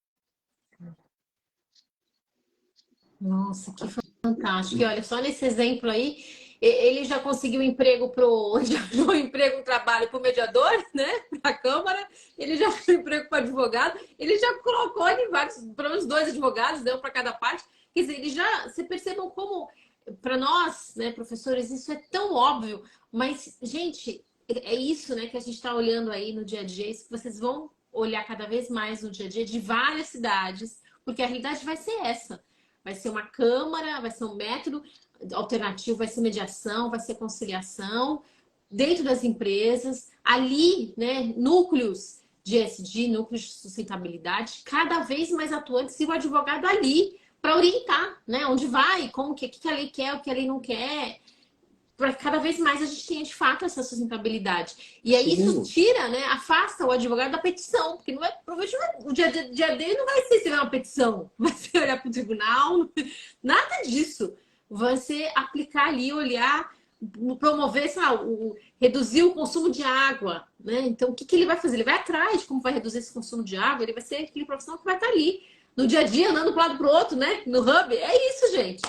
Nossa, que fantástico. E olha, só nesse exemplo aí, ele já conseguiu emprego pro, já arrumou emprego, um trabalho para o mediador, né? Para a Câmara, ele já arrumou emprego para advogado, ele já colocou em vários, pelo menos dois advogados, deu para cada parte. Quer dizer, ele já, você percebam como, para nós, né, professores, isso é tão óbvio, mas, gente, é isso, né, que a gente está olhando aí no dia a dia, isso que vocês vão olhar cada vez mais no dia a dia de várias cidades, porque a realidade vai ser essa. Vai ser uma câmara, vai ser um método alternativo, vai ser mediação, vai ser conciliação dentro das empresas, ali, né, núcleos de ESG, núcleos de sustentabilidade, cada vez mais atuantes e o advogado ali para orientar, né, onde vai, como que a lei quer, o que a lei não quer, para cada vez mais a gente tenha de fato essa sustentabilidade. E aí isso Sim, tira, né, afasta o advogado da petição, porque não é, provavelmente o dia dele não vai ser se uma petição, vai ser olhar para o tribunal, nada disso. Vai ser aplicar ali, olhar, promover, sei lá, reduzir o consumo de água, né? Então, o que ele vai fazer? Ele vai atrás de como vai reduzir esse consumo de água, ele vai ser aquele profissional que vai estar ali, no dia a dia, andando para um lado para o outro, né? No hub. É isso, gente.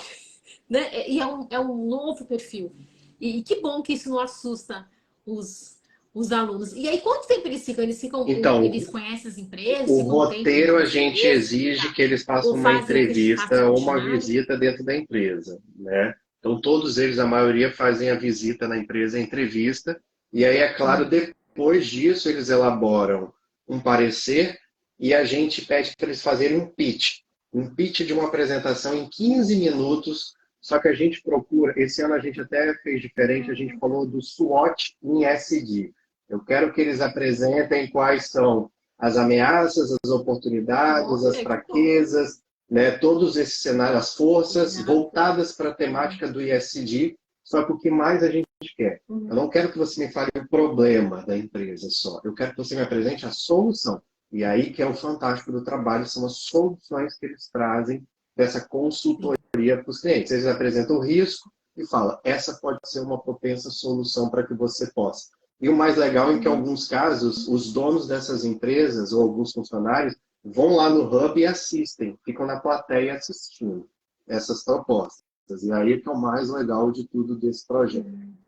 Né? E é um novo perfil. E que bom que isso não assusta os alunos. E aí, quanto tempo eles ficam? então, Eles conhecem as empresas, o ficam um tempo roteiro a nas gente empresas? Como exige tá? que eles Ou façam uma fazem fazem entrevista ou uma questionário? visita dentro da empresa, né? Então, todos eles, a maioria, fazem a visita na empresa, a entrevista, e aí, é claro, Hum. depois disso, eles elaboram um parecer e a gente pede para eles fazerem um pitch de uma apresentação em 15 minutos, só que a gente procura, esse ano a gente até fez diferente, a gente falou do SWOT em SD. Eu quero que eles apresentem quais são as ameaças, as oportunidades, as Olha, que bom. fraquezas, né, todos esses cenários, as forças Legal. voltadas para a temática do ISD, só que o que mais a gente quer? Eu Uhum. não quero que você me fale o problema da empresa só, eu quero que você me apresente a solução. E aí que é o fantástico do trabalho, são as soluções que eles trazem dessa consultoria para os clientes. Eles apresentam o risco e falam, essa pode ser uma propensa solução para que você possa. E o mais legal é que, em Uhum. alguns casos, os donos dessas empresas ou alguns funcionários vão lá no hub e assistem, ficam na plateia assistindo essas propostas. E aí que é o mais legal de tudo desse projeto,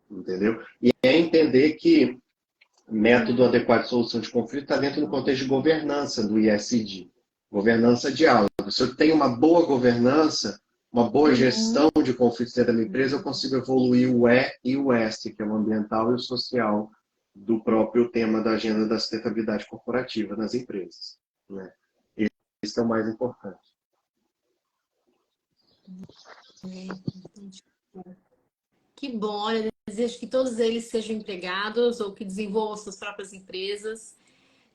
entendeu? E é entender que método Uhum. adequado de solução de conflito está dentro do contexto de governança do ISD. Governança de diálogo. Se eu tenho uma boa governança, uma boa gestão Uhum. de conflitos dentro da minha empresa, eu consigo evoluir o E e o S, que é o ambiental e o social, do próprio tema da agenda da sustentabilidade corporativa nas empresas. Né? Esse é o mais importante. Entendi. Que bom, olha, desejo que todos eles sejam empregados ou que desenvolvam suas próprias empresas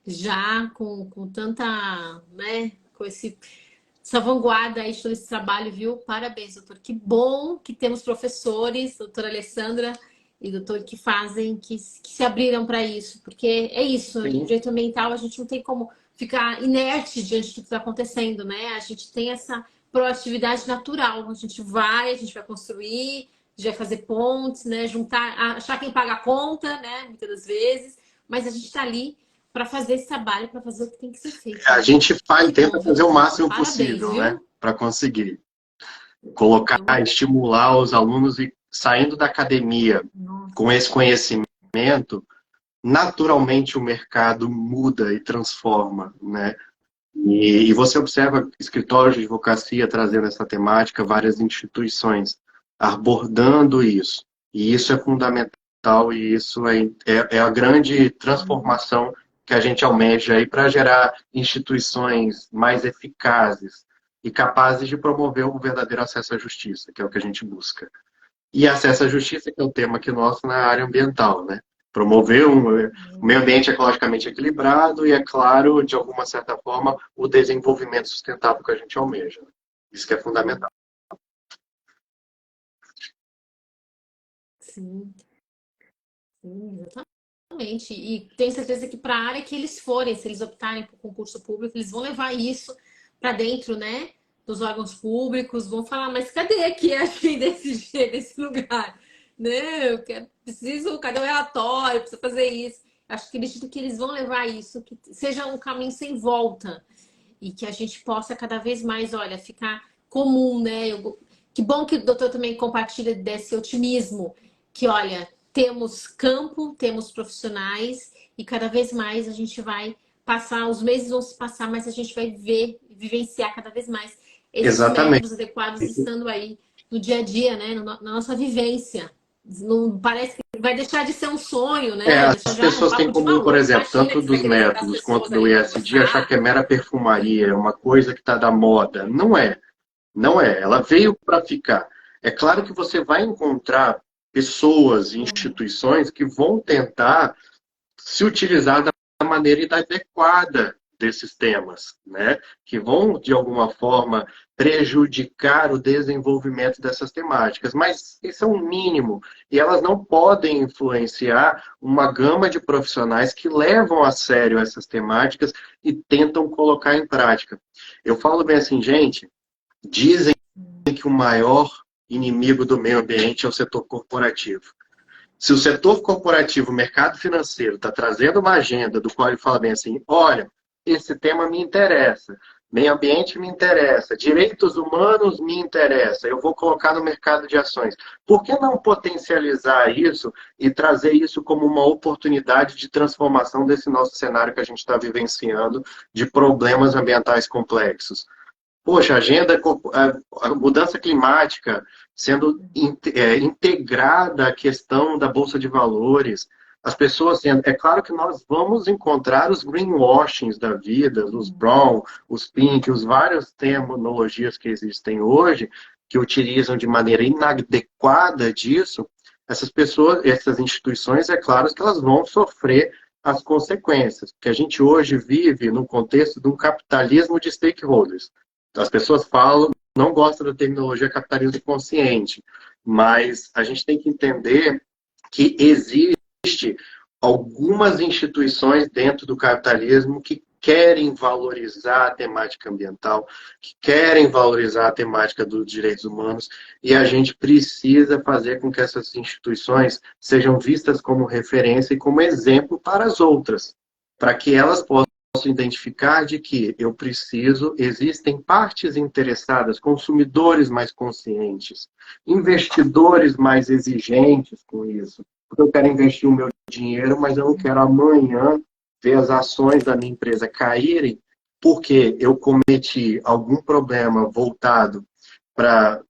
já com tanta, né, com essa vanguarda aí de todo esse trabalho, viu? Parabéns, doutor. Que bom que temos professores, doutora Alessandra e doutor, que fazem, que se abriram para isso, porque é isso, no Sim, direito ambiental a gente não tem como ficar inerte diante do que está acontecendo, né? A gente tem essa proatividade natural, a gente vai construir, a gente vai fazer pontes, né? Juntar, achar quem paga a conta, né? Muitas das vezes, mas a gente está ali para fazer esse trabalho, para fazer o que tem que ser feito, a né? gente faz, Que bom, tenta viu, fazer o doutor? máximo Parabéns, possível, né, viu? para conseguir colocar, Eu, estimular os alunos e saindo da academia com nossa. esse conhecimento, naturalmente o mercado muda e transforma, né? E você observa escritórios de advocacia trazendo essa temática, várias instituições abordando isso. E isso é fundamental e isso é a grande transformação que a gente almeja aí para gerar instituições mais eficazes e capazes de promover o verdadeiro acesso à justiça, que é o que a gente busca. E acesso à justiça, que é o tema aqui nosso na área ambiental, né? Promover um meio ambiente ecologicamente equilibrado e, é claro, de alguma certa forma, o desenvolvimento sustentável que a gente almeja. Isso que é fundamental. Sim, sim, exatamente. E tenho certeza que para a área que eles forem, se eles optarem por concurso público, eles vão levar isso para dentro, né? Dos órgãos públicos, vão falar, mas cadê aqui a gente desse lugar? Né? Eu quero, preciso, cadê o relatório? Preciso fazer isso. Acho que acredito que eles vão levar isso, que seja um caminho sem volta e que a gente possa cada vez mais, olha, ficar comum, né? Que bom que o doutor também compartilha desse otimismo, que olha, temos campo, temos profissionais e cada vez mais a gente vai passar, os meses vão se passar, mas a gente vai vivenciar cada vez mais esses Exatamente. métodos adequados estando aí no dia a dia, né? Na nossa vivência. Não parece que vai deixar de ser um sonho, né? As Deixar já um pessoas têm papo de como, por maluco. exemplo, Imagina tanto que você dos quer levantar as métodos quanto pessoas do ali para ESG, achar conversar. que é mera perfumaria, é uma coisa que está da moda. Não é. Não é. Ela veio para ficar. É claro que você vai encontrar pessoas e instituições que vão tentar se utilizar da maneira inadequada desses temas, né? Que vão, de alguma forma, prejudicar o desenvolvimento dessas temáticas. Mas isso é um mínimo, e elas não podem influenciar uma gama de profissionais que levam a sério essas temáticas e tentam colocar em prática. Eu falo bem assim, gente, dizem que o maior inimigo do meio ambiente é o setor corporativo. Se o setor corporativo, o mercado financeiro, está trazendo uma agenda do qual ele fala bem assim, olha, esse tema me interessa, meio ambiente me interessa, direitos humanos me interessa, eu vou colocar no mercado de ações. Por que não potencializar isso e trazer isso como uma oportunidade de transformação desse nosso cenário que a gente está vivenciando de problemas ambientais complexos? Poxa, a mudança climática sendo integrada à questão da Bolsa de Valores, as pessoas sendo. É claro que nós vamos encontrar os greenwashings da vida, os brown, os pink, os várias terminologias que existem hoje, que utilizam de maneira inadequada disso, essas pessoas, essas instituições, é claro que elas vão sofrer as consequências, porque a gente hoje vive no contexto de um capitalismo de stakeholders. As pessoas falam, não gostam da terminologia capitalismo consciente, mas a gente tem que entender que existe algumas instituições dentro do capitalismo que querem valorizar a temática ambiental, que querem valorizar a temática dos direitos humanos, e a gente precisa fazer com que essas instituições sejam vistas como referência e como exemplo para as outras, para que elas possam identificar de que eu preciso, existem partes interessadas, consumidores mais conscientes, investidores mais exigentes com isso. Porque eu quero investir o meu dinheiro, mas eu não quero amanhã ver as ações da minha empresa caírem porque eu cometi algum problema voltado para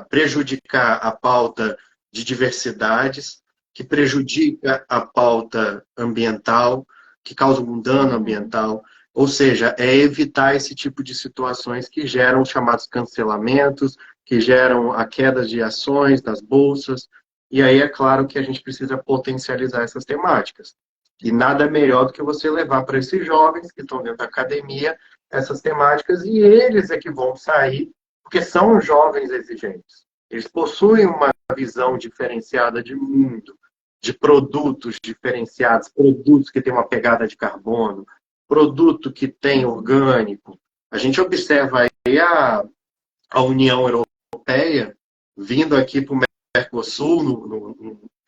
prejudicar a pauta de diversidades, que prejudica a pauta ambiental, que causa um dano ambiental. Ou seja, é evitar esse tipo de situações que geram os chamados cancelamentos, que geram a queda de ações das bolsas. E aí é claro que a gente precisa potencializar essas temáticas. E nada melhor do que você levar para esses jovens que estão dentro da academia essas temáticas e eles é que vão sair, porque são jovens exigentes. Eles possuem uma visão diferenciada de mundo, de produtos diferenciados, produtos que têm uma pegada de carbono, produto que tem orgânico. A gente observa aí a União Europeia vindo aqui para o Mercosul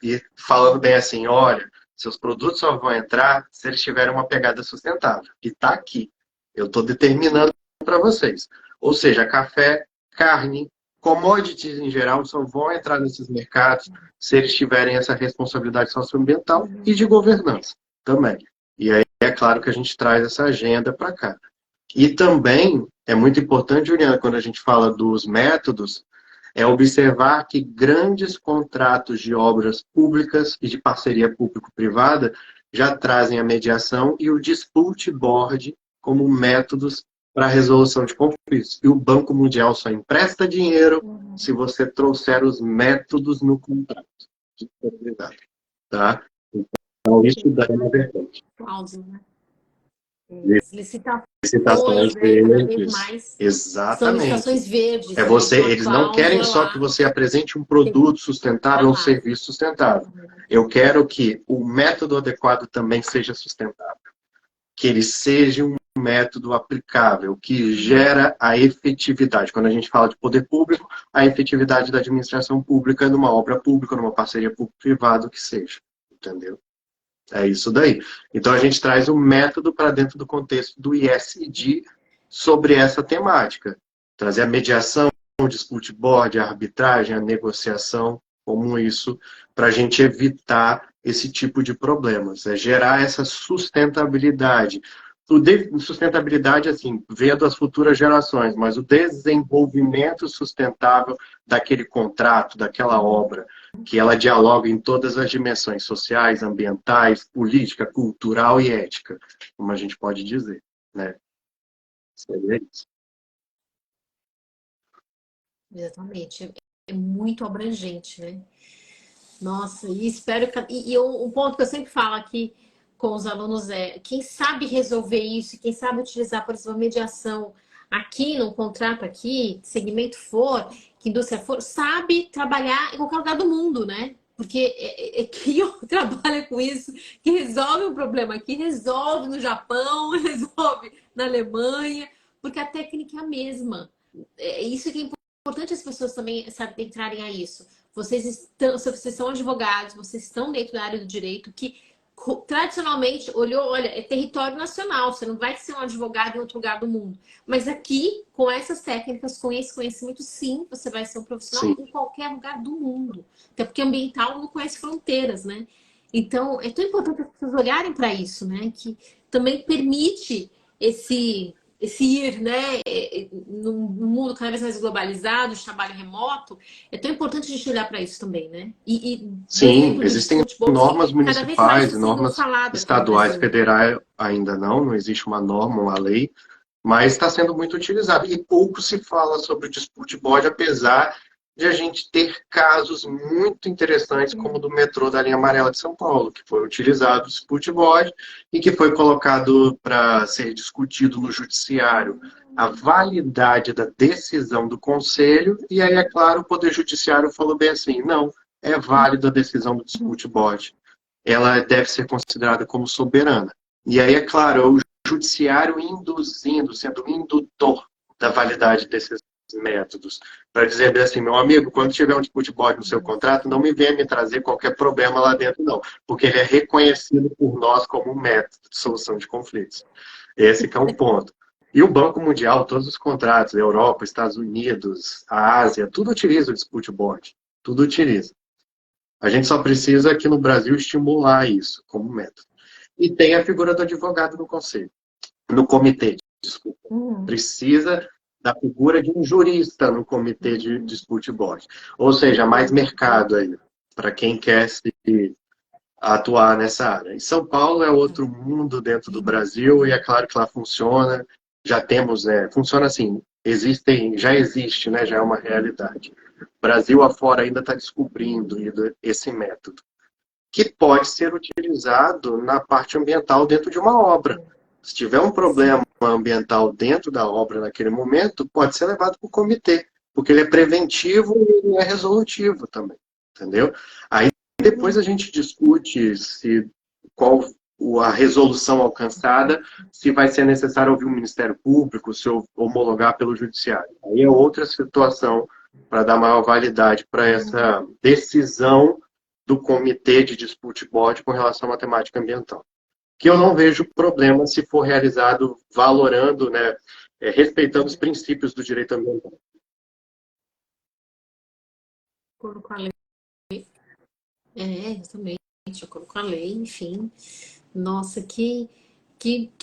e falando bem assim, olha, seus produtos só vão entrar se eles tiverem uma pegada sustentável. E está aqui. Eu estou determinando para vocês. Ou seja, café, carne, commodities em geral só vão entrar nesses mercados se eles tiverem essa responsabilidade socioambiental e de governança também. E aí é claro que a gente traz essa agenda para cá. E também é muito importante, Juliana, quando a gente fala dos métodos, é observar que grandes contratos de obras públicas e de parceria público-privada já trazem a mediação e o dispute board como métodos para a resolução de conflitos. E o Banco Mundial só empresta dinheiro se você trouxer os métodos no contrato de propriedade. Tá? Então, isso daí é verdade. Cláudio, né? Licitações Né? Cada vez verdes. mais são Exatamente. licitações verdes, É né? você, Então, a eles não querem cláusula só que lá. você apresente um produto sustentável ou um serviço sustentável. Eu quero que o método adequado também seja sustentável. Que ele seja um método aplicável, que gera a efetividade. Quando a gente fala de poder público, a efetividade da administração pública numa obra pública, numa parceria público-privada, o que seja. Entendeu? É isso daí. Então a gente traz um método para dentro do contexto do ISD sobre essa temática. trazer a mediação, o dispute board, a arbitragem, a negociação, como isso, para a gente evitar esse tipo de problemas, é gerar essa sustentabilidade. Sustentabilidade, assim, vendo as futuras gerações, mas o desenvolvimento sustentável daquele contrato, daquela obra, que ela dialoga em todas as dimensões sociais, ambientais, política, cultural e ética, como a gente pode dizer, né? Seria isso. Exatamente. É muito abrangente, né? Nossa, e espero que. Um ponto que eu sempre falo aqui com os alunos é: quem sabe resolver isso, quem sabe utilizar, por exemplo, a mediação aqui no contrato aqui, que segmento for, que indústria for, sabe trabalhar em qualquer lugar do mundo, né? Porque quem trabalha com isso, que resolve um problema aqui, resolve no Japão, resolve na Alemanha, porque a técnica é a mesma. É isso que é importante as pessoas também entrarem a isso. Vocês são advogados, vocês estão dentro da área do direito, que tradicionalmente olha, é território nacional, você não vai ser um advogado em outro lugar do mundo. Mas aqui, com essas técnicas, com esse conhecimento, sim, você vai ser um profissional Sim. em qualquer lugar do mundo. Até porque ambiental não conhece fronteiras, né? Então, é tão importante as pessoas olharem para isso, né? Que também permite esse ir, né, num mundo cada vez mais globalizado, de trabalho remoto, é tão importante a gente olhar para isso também, né? Do Sim, exemplo do existem Dispute Bowl, que normas cada vez mais municipais está e sendo normas falado aqui no estaduais, Brasil. federais ainda não existe uma norma, uma lei, mas está sendo muito utilizado. E pouco se fala sobre o dispute board, apesar de a gente ter casos muito interessantes, como o do metrô da linha amarela de São Paulo, que foi utilizado o dispute board e que foi colocado para ser discutido no judiciário a validade da decisão do conselho, e aí, é claro, o Poder Judiciário falou bem assim, não, é válida a decisão do dispute board. Ela deve ser considerada como soberana. E aí, é claro, é o judiciário induzindo, sendo indutor da validade desses métodos. Para dizer bem assim, meu amigo, quando tiver um dispute board no seu contrato, não me venha me trazer qualquer problema lá dentro, não. Porque ele é reconhecido por nós como um método de solução de conflitos. Esse que é um ponto. E o Banco Mundial, todos os contratos, Europa, Estados Unidos, a Ásia, tudo utiliza o dispute board. Tudo utiliza. A gente só precisa aqui no Brasil estimular isso como método. E tem a figura do advogado no conselho, no comitê, desculpa. Precisa da figura de um jurista no comitê de dispute board. Ou seja, mais mercado aí, para quem quer se atuar nessa área. Em São Paulo é outro mundo dentro do Brasil e é claro que lá funciona. Já temos, funciona assim, já existe, né, já é uma realidade. Brasil afora ainda está descobrindo esse método, que pode ser utilizado na parte ambiental dentro de uma obra. Se tiver um problema ambiental dentro da obra naquele momento, pode ser levado para o comitê, porque ele é preventivo e ele é resolutivo também, entendeu? Aí depois a gente discute qual a resolução alcançada, se vai ser necessário ouvir o Ministério Público, se homologar pelo Judiciário. Aí é outra situação para dar maior validade para essa decisão do Comitê de Dispute Board com relação à matemática ambiental. Que eu não vejo problema se for realizado valorando, né, respeitando os princípios do direito ambiental. Acordo com a lei. Exatamente, de acordo com a lei, enfim. Nossa, que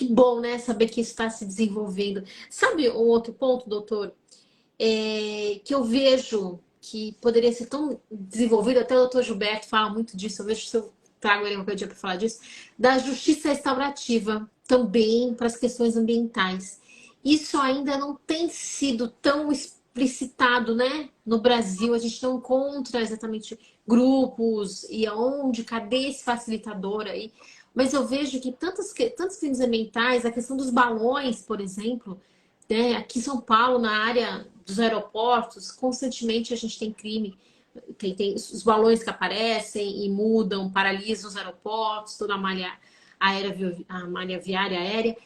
bom, né? Saber que isso está se desenvolvendo. Sabe um outro ponto, doutor? Que eu vejo que poderia ser tão desenvolvido, até o doutor Gilberto fala muito disso, eu vejo se eu trago ele qualquer dia para falar disso, da justiça restaurativa também para as questões ambientais. Isso ainda não tem sido tão explicitado, né? No Brasil, a gente não encontra exatamente grupos e aonde, cadê esse facilitador aí? Mas eu vejo que tantos crimes ambientais, a questão dos balões, por exemplo, né? Aqui em São Paulo, na área dos aeroportos, constantemente a gente tem crime. Tem os balões que aparecem e mudam, paralisam os aeroportos, toda a malha viária aérea.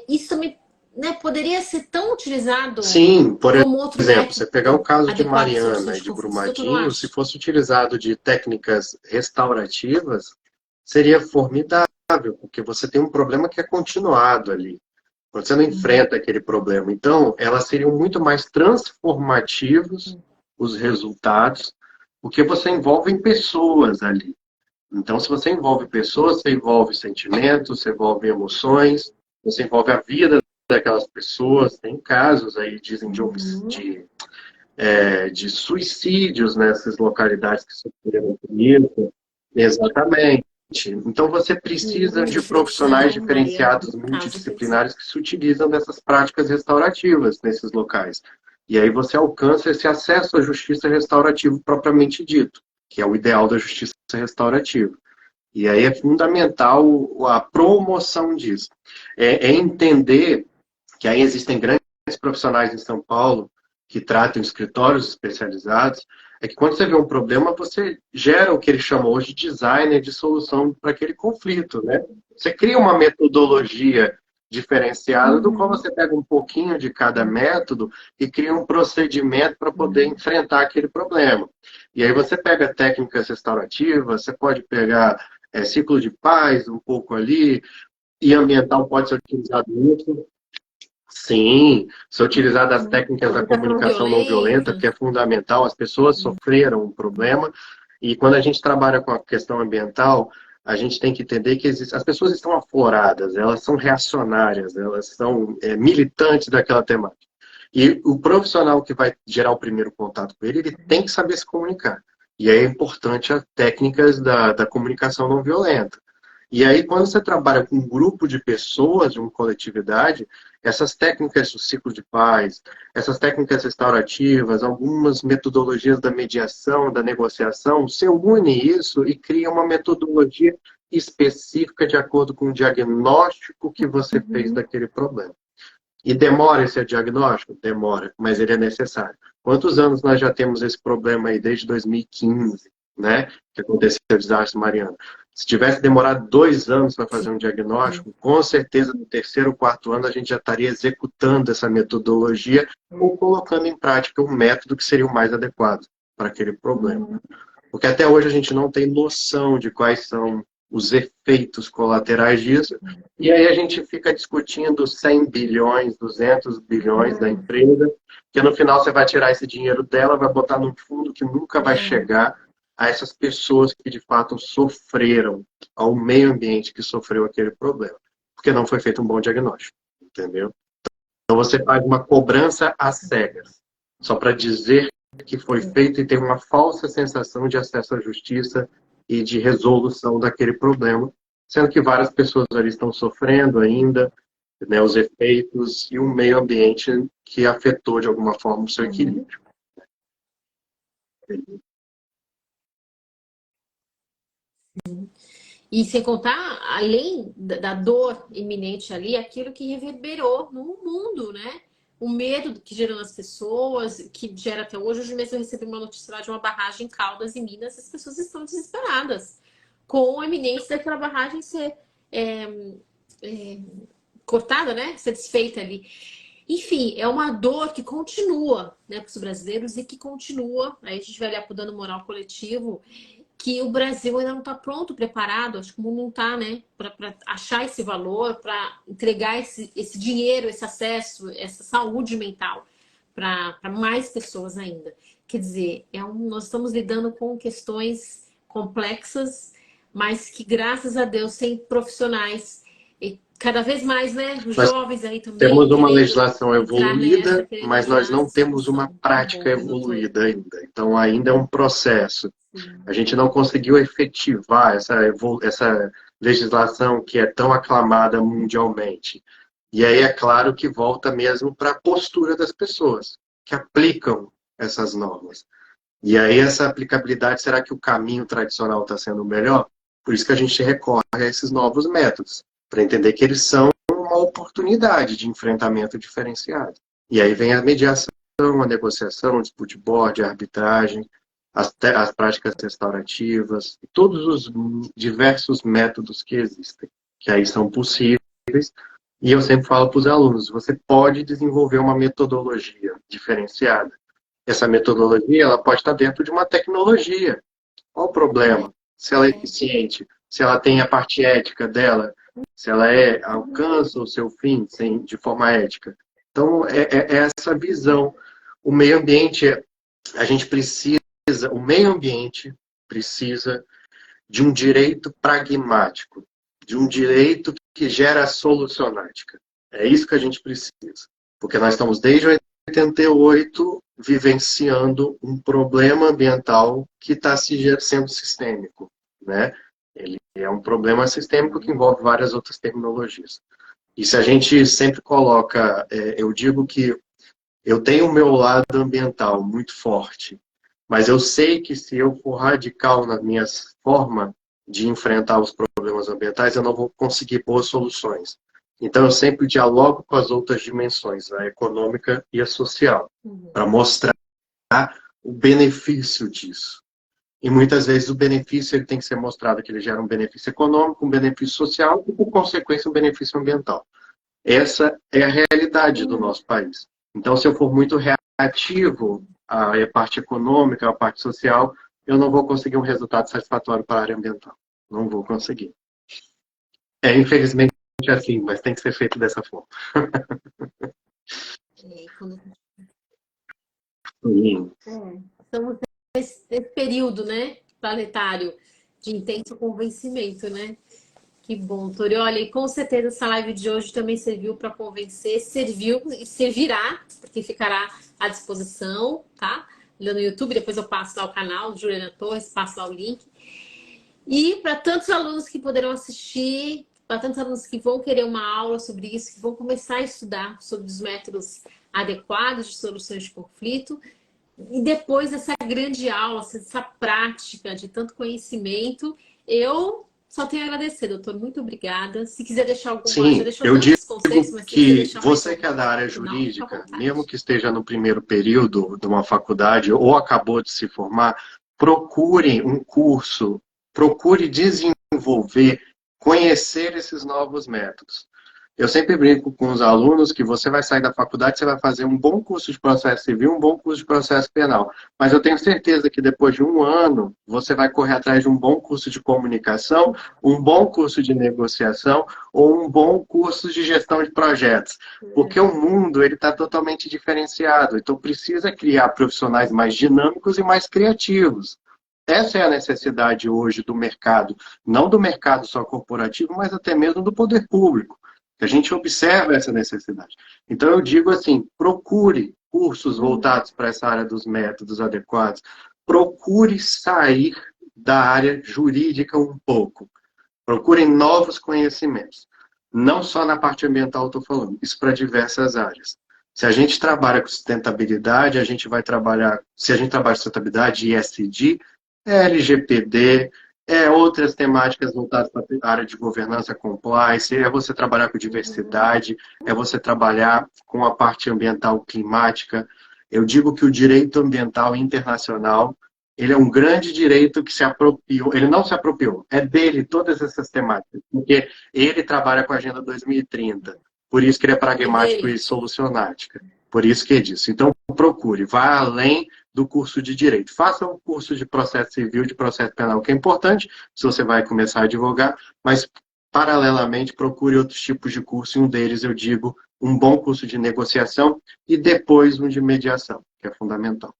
Isso também, né, poderia ser tão utilizado Sim, por como outro exemplo, você pegar o método caso de adequado de solução Mariana e de de conflitos, que eu não Brumadinho, se acho. fosse utilizado de técnicas restaurativas, seria formidável, porque você tem um problema que é continuado ali. quando você não enfrenta aquele problema. Então, elas seriam muito mais transformativos, os resultados, porque você envolve pessoas ali. Então, se você envolve pessoas, você envolve sentimentos, você envolve emoções, você envolve a vida daquelas pessoas. Tem casos aí, dizem, de suicídios nessas localidades que sofreram com isso. Exatamente. Então, você precisa de profissionais Jurisdição, daí é diferenciados, um caso específico. multidisciplinares, que se utilizam dessas práticas restaurativas nesses locais. E aí você alcança esse acesso à justiça restaurativa propriamente dito, que é o ideal da justiça restaurativa. E aí é fundamental a promoção disso. É entender que aí existem grandes profissionais em São Paulo que tratam escritórios especializados, é que quando você vê um problema, você gera o que ele chama hoje de designer de solução para aquele conflito, né? Você cria uma metodologia diferenciada do qual você pega um pouquinho de cada método e cria um procedimento para poder enfrentar aquele problema. E aí você pega técnicas restaurativas, você pode pegar ciclo de paz um pouco ali, e ambiental pode ser utilizado muito. Sim, se utilizar das técnicas da comunicação não violenta, que é fundamental, as pessoas sofreram um problema, e quando a gente trabalha com a questão ambiental, a gente tem que entender que as pessoas estão afloradas, elas são reacionárias, elas são militantes daquela temática. E o profissional que vai gerar o primeiro contato com ele, ele tem que saber se comunicar. E aí é importante as técnicas da comunicação não violenta. E aí, quando você trabalha com um grupo de pessoas, de uma coletividade, essas técnicas do ciclo de paz, essas técnicas restaurativas, algumas metodologias da mediação, da negociação, você une isso e cria uma metodologia específica de acordo com o diagnóstico que você fez daquele problema. E demora esse diagnóstico? Demora, mas ele é necessário. Quantos anos nós já temos esse problema aí desde 2015, né? Que aconteceu o desastre Mariana. Se tivesse demorado 2 anos para fazer um diagnóstico, com certeza no terceiro ou quarto ano a gente já estaria executando essa metodologia ou colocando em prática um método que seria o mais adequado para aquele problema. Porque até hoje a gente não tem noção de quais são os efeitos colaterais disso, e aí a gente fica discutindo 100 bilhões, 200 bilhões da empresa, que no final você vai tirar esse dinheiro dela, vai botar num fundo que nunca vai chegar a essas pessoas que de fato sofreram, ao meio ambiente que sofreu aquele problema, porque não foi feito um bom diagnóstico, entendeu? Então você faz uma cobrança às cegas, só para dizer que foi feito e ter uma falsa sensação de acesso à justiça e de resolução daquele problema, sendo que várias pessoas ali estão sofrendo ainda, né, os efeitos e o meio ambiente que afetou de alguma forma o seu equilíbrio. E sem contar, além da dor iminente ali, aquilo que reverberou no mundo, né? O medo que gerou nas pessoas, que gera até hoje. Hoje mesmo eu recebi uma notícia lá de uma barragem em Caldas, em Minas. As pessoas estão desesperadas com a iminência daquela barragem ser cortada, né? Ser desfeita ali. Enfim, é uma dor que continua, né, para os brasileiros e que continua. Aí a gente vai olhar para o dano moral coletivo, que o Brasil ainda não está pronto, preparado, acho que o mundo não está, né, para achar esse valor, para entregar esse dinheiro, esse acesso, essa saúde mental para mais pessoas ainda. Quer dizer, nós estamos lidando com questões complexas, mas que, graças a Deus, tem profissionais, e cada vez mais, né, os jovens aí também. Temos uma legislação evoluída, nessa, mas nós não temos uma prática evoluída ainda. Então, ainda é um processo. A gente não conseguiu efetivar essa legislação que é tão aclamada mundialmente. E aí é claro que volta mesmo para a postura das pessoas que aplicam essas normas. E aí essa aplicabilidade, será que o caminho tradicional está sendo o melhor? Por isso que a gente recorre a esses novos métodos, para entender que eles são uma oportunidade de enfrentamento diferenciado. E aí vem a mediação, a negociação, o dispute board, a arbitragem, as práticas restaurativas, todos os diversos métodos que existem, que aí são possíveis. E eu sempre falo para os alunos, você pode desenvolver uma metodologia diferenciada. Essa metodologia ela pode estar dentro de uma tecnologia. Qual o problema? Se ela é eficiente, se ela tem a parte ética dela, se ela alcança o seu fim de forma ética. Então, é essa visão. O meio ambiente, a gente precisa, o meio ambiente precisa de um direito pragmático, de um direito que gera solucionática. É isso que a gente precisa. Porque nós estamos desde 88 vivenciando um problema ambiental que está sendo sistêmico, né? Ele é um problema sistêmico que envolve várias outras tecnologias. E se a gente sempre coloca, eu digo que eu tenho o meu lado ambiental muito forte, mas eu sei que se eu for radical na minha forma de enfrentar os problemas ambientais, eu não vou conseguir boas soluções. Então, eu sempre dialogo com as outras dimensões, a econômica e a social, para mostrar o benefício disso. E muitas vezes o benefício ele tem que ser mostrado que ele gera um benefício econômico, um benefício social e, por consequência, um benefício ambiental. Essa é a realidade do nosso país. Então, se eu for muito reativo à parte econômica, à parte social, eu não vou conseguir um resultado satisfatório para a área ambiental. Não vou conseguir. Infelizmente, assim, mas tem que ser feito dessa forma. Estamos nesse período, né, planetário de intenso convencimento, né? Que bom, Tori. Olha, e com certeza essa live de hoje também serviu para convencer, serviu e servirá, porque ficará à disposição, tá? Lá no YouTube, depois eu passo lá o canal, Juliana Torres, passo lá o link. E para tantos alunos que poderão assistir, para tantos alunos que vão querer uma aula sobre isso, que vão começar a estudar sobre os métodos adequados de soluções de conflito, e depois dessa grande aula, essa prática de tanto conhecimento, eu só tenho a agradecer, doutor. Muito obrigada. Se quiser deixar alguma... Sim, já deixou eu digo tantos conceitos, mas se quiser que deixar mais você que é alguma da área final, fica à jurídica, vontade. mesmo que esteja no primeiro período de uma faculdade ou acabou de se formar, procure um curso, procure desenvolver, conhecer esses novos métodos. Eu sempre brinco com os alunos que você vai sair da faculdade, você vai fazer um bom curso de processo civil, um bom curso de processo penal. Mas eu tenho certeza que depois de um ano, você vai correr atrás de um bom curso de comunicação, um bom curso de negociação ou um bom curso de gestão de projetos. Porque o mundo ele está totalmente diferenciado. Então precisa criar profissionais mais dinâmicos e mais criativos. Essa é a necessidade hoje do mercado, não do mercado só corporativo, mas até mesmo do poder público. A gente observa essa necessidade. Então, eu digo assim, procure cursos voltados para essa área dos métodos adequados. Procure sair da área jurídica um pouco. Procure novos conhecimentos. Não só na parte ambiental estou falando, isso para diversas áreas. Se a gente trabalha com sustentabilidade, a gente vai trabalhar, se a gente trabalha com sustentabilidade, ESG, LGPD, outras temáticas voltadas para a área de governança compliance, é você trabalhar com diversidade, é você trabalhar com a parte ambiental climática. Eu digo que o direito ambiental internacional, ele é um grande direito que se apropriou, ele não se apropriou, é dele todas essas temáticas, porque ele trabalha com a Agenda 2030, por isso que ele é pragmático e solucionática, por isso que é disso. Então, procure, vá além do curso de Direito. Faça um curso de processo civil, de processo penal, que é importante, se você vai começar a advogar, mas, paralelamente, procure outros tipos de curso, e um deles, eu digo, um bom curso de negociação e depois um de mediação, que é fundamental.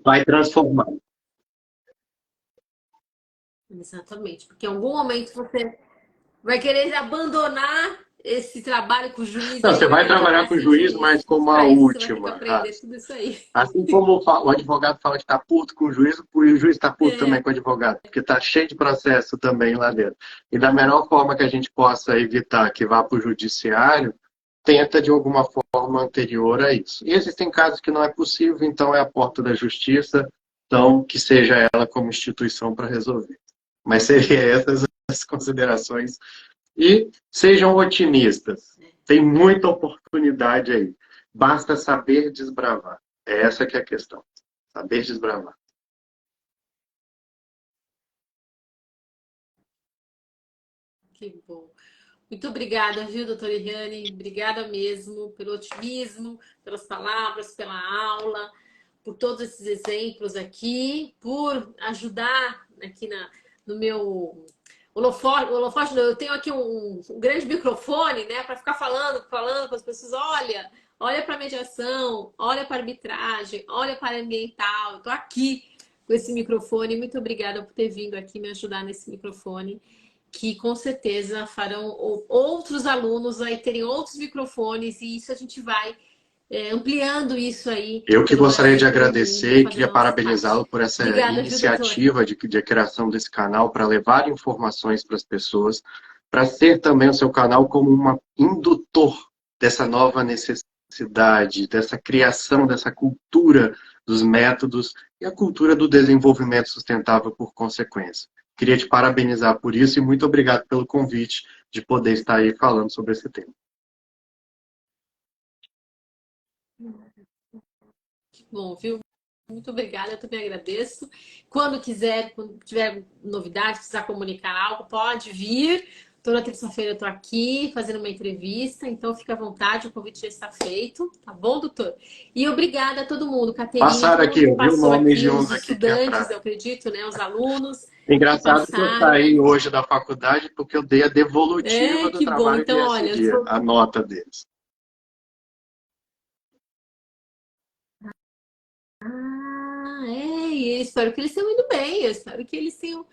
Vai transformar. Exatamente, porque em algum momento você vai querer abandonar esse trabalho com o juiz. Não, Aí você vai trabalhar com o juiz, mas como a você vai ter que última. aprender tudo isso aí. Assim como o advogado fala que está puto com o juiz está puto também com o advogado, porque está cheio de processo também lá dentro. E da melhor forma que a gente possa evitar que vá para o judiciário, tenta de alguma forma anterior a isso. E existem casos que não é possível, então é a porta da justiça, então que seja ela como instituição para resolver. Mas seria essas as considerações. E sejam otimistas. Tem muita oportunidade aí. Basta saber desbravar. É essa que é a questão. Saber desbravar. Que bom. Muito obrigada, viu, doutora Iriane? Obrigada mesmo pelo otimismo, pelas palavras, pela aula, por todos esses exemplos aqui, por ajudar aqui no meu holofote não, eu tenho aqui um grande microfone, né, para ficar falando com as pessoas, olha para mediação, olha para arbitragem, olha para ambiental. Eu tô aqui com esse microfone. Muito obrigada por ter vindo aqui me ajudar nesse microfone, que com certeza farão outros alunos aí terem outros microfones e isso a gente vai ampliando isso aí Eu que pelo gostaria de Brasil, pelo agradecer mundo, e fazendo queria a nossa parte. parabenizá-lo por essa Obrigada, viu, doutor? iniciativa de criação desse canal para levar informações para as pessoas, para ser também o seu canal como um indutor dessa nova necessidade, dessa criação, dessa cultura dos métodos e a cultura do desenvolvimento sustentável por consequência. Queria te parabenizar por isso e muito obrigado pelo convite de poder estar aí falando sobre esse tema. Bom, viu? Muito obrigada, eu também agradeço. Quando quiser, quando tiver novidade, precisar comunicar algo, pode vir. Toda terça-feira eu tô aqui fazendo uma entrevista, então fica à vontade, o convite já está feito, tá bom, doutor? E obrigada a todo mundo, Caterine, Passaram todo aqui, mundo que eu vi o passou nome aqui, de os uns aqui que estudantes, entraram. eu acredito, né? Os alunos que Engraçado que eu passaram. saí hoje da faculdade porque eu dei a devolutiva do Que bom. trabalho de Então, olha, ESG, a nota deles. e eu espero que eles tenham ido bem, eu espero que eles tenham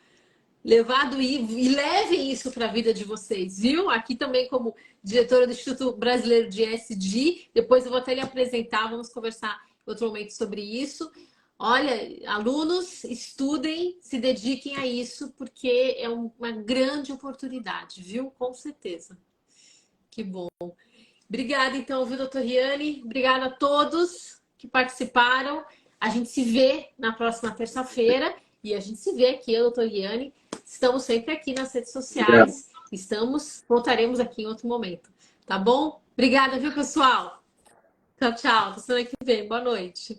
levado e levem isso para a vida de vocês, viu? Aqui também como diretora do Instituto Brasileiro de ESG, depois eu vou até lhe apresentar, vamos conversar em outro momento sobre isso. Olha, alunos, estudem, se dediquem a isso, porque é uma grande oportunidade, viu? Com certeza. Que bom. Obrigada, então, viu, doutor Riane? Obrigada a todos que participaram. A gente se vê na próxima terça-feira e a gente se vê aqui, eu, doutor Riane. Estamos sempre aqui nas redes sociais. Voltaremos aqui em outro momento. Tá bom? Obrigada, viu, pessoal? Tchau, tchau. Até semana que vem. Boa noite.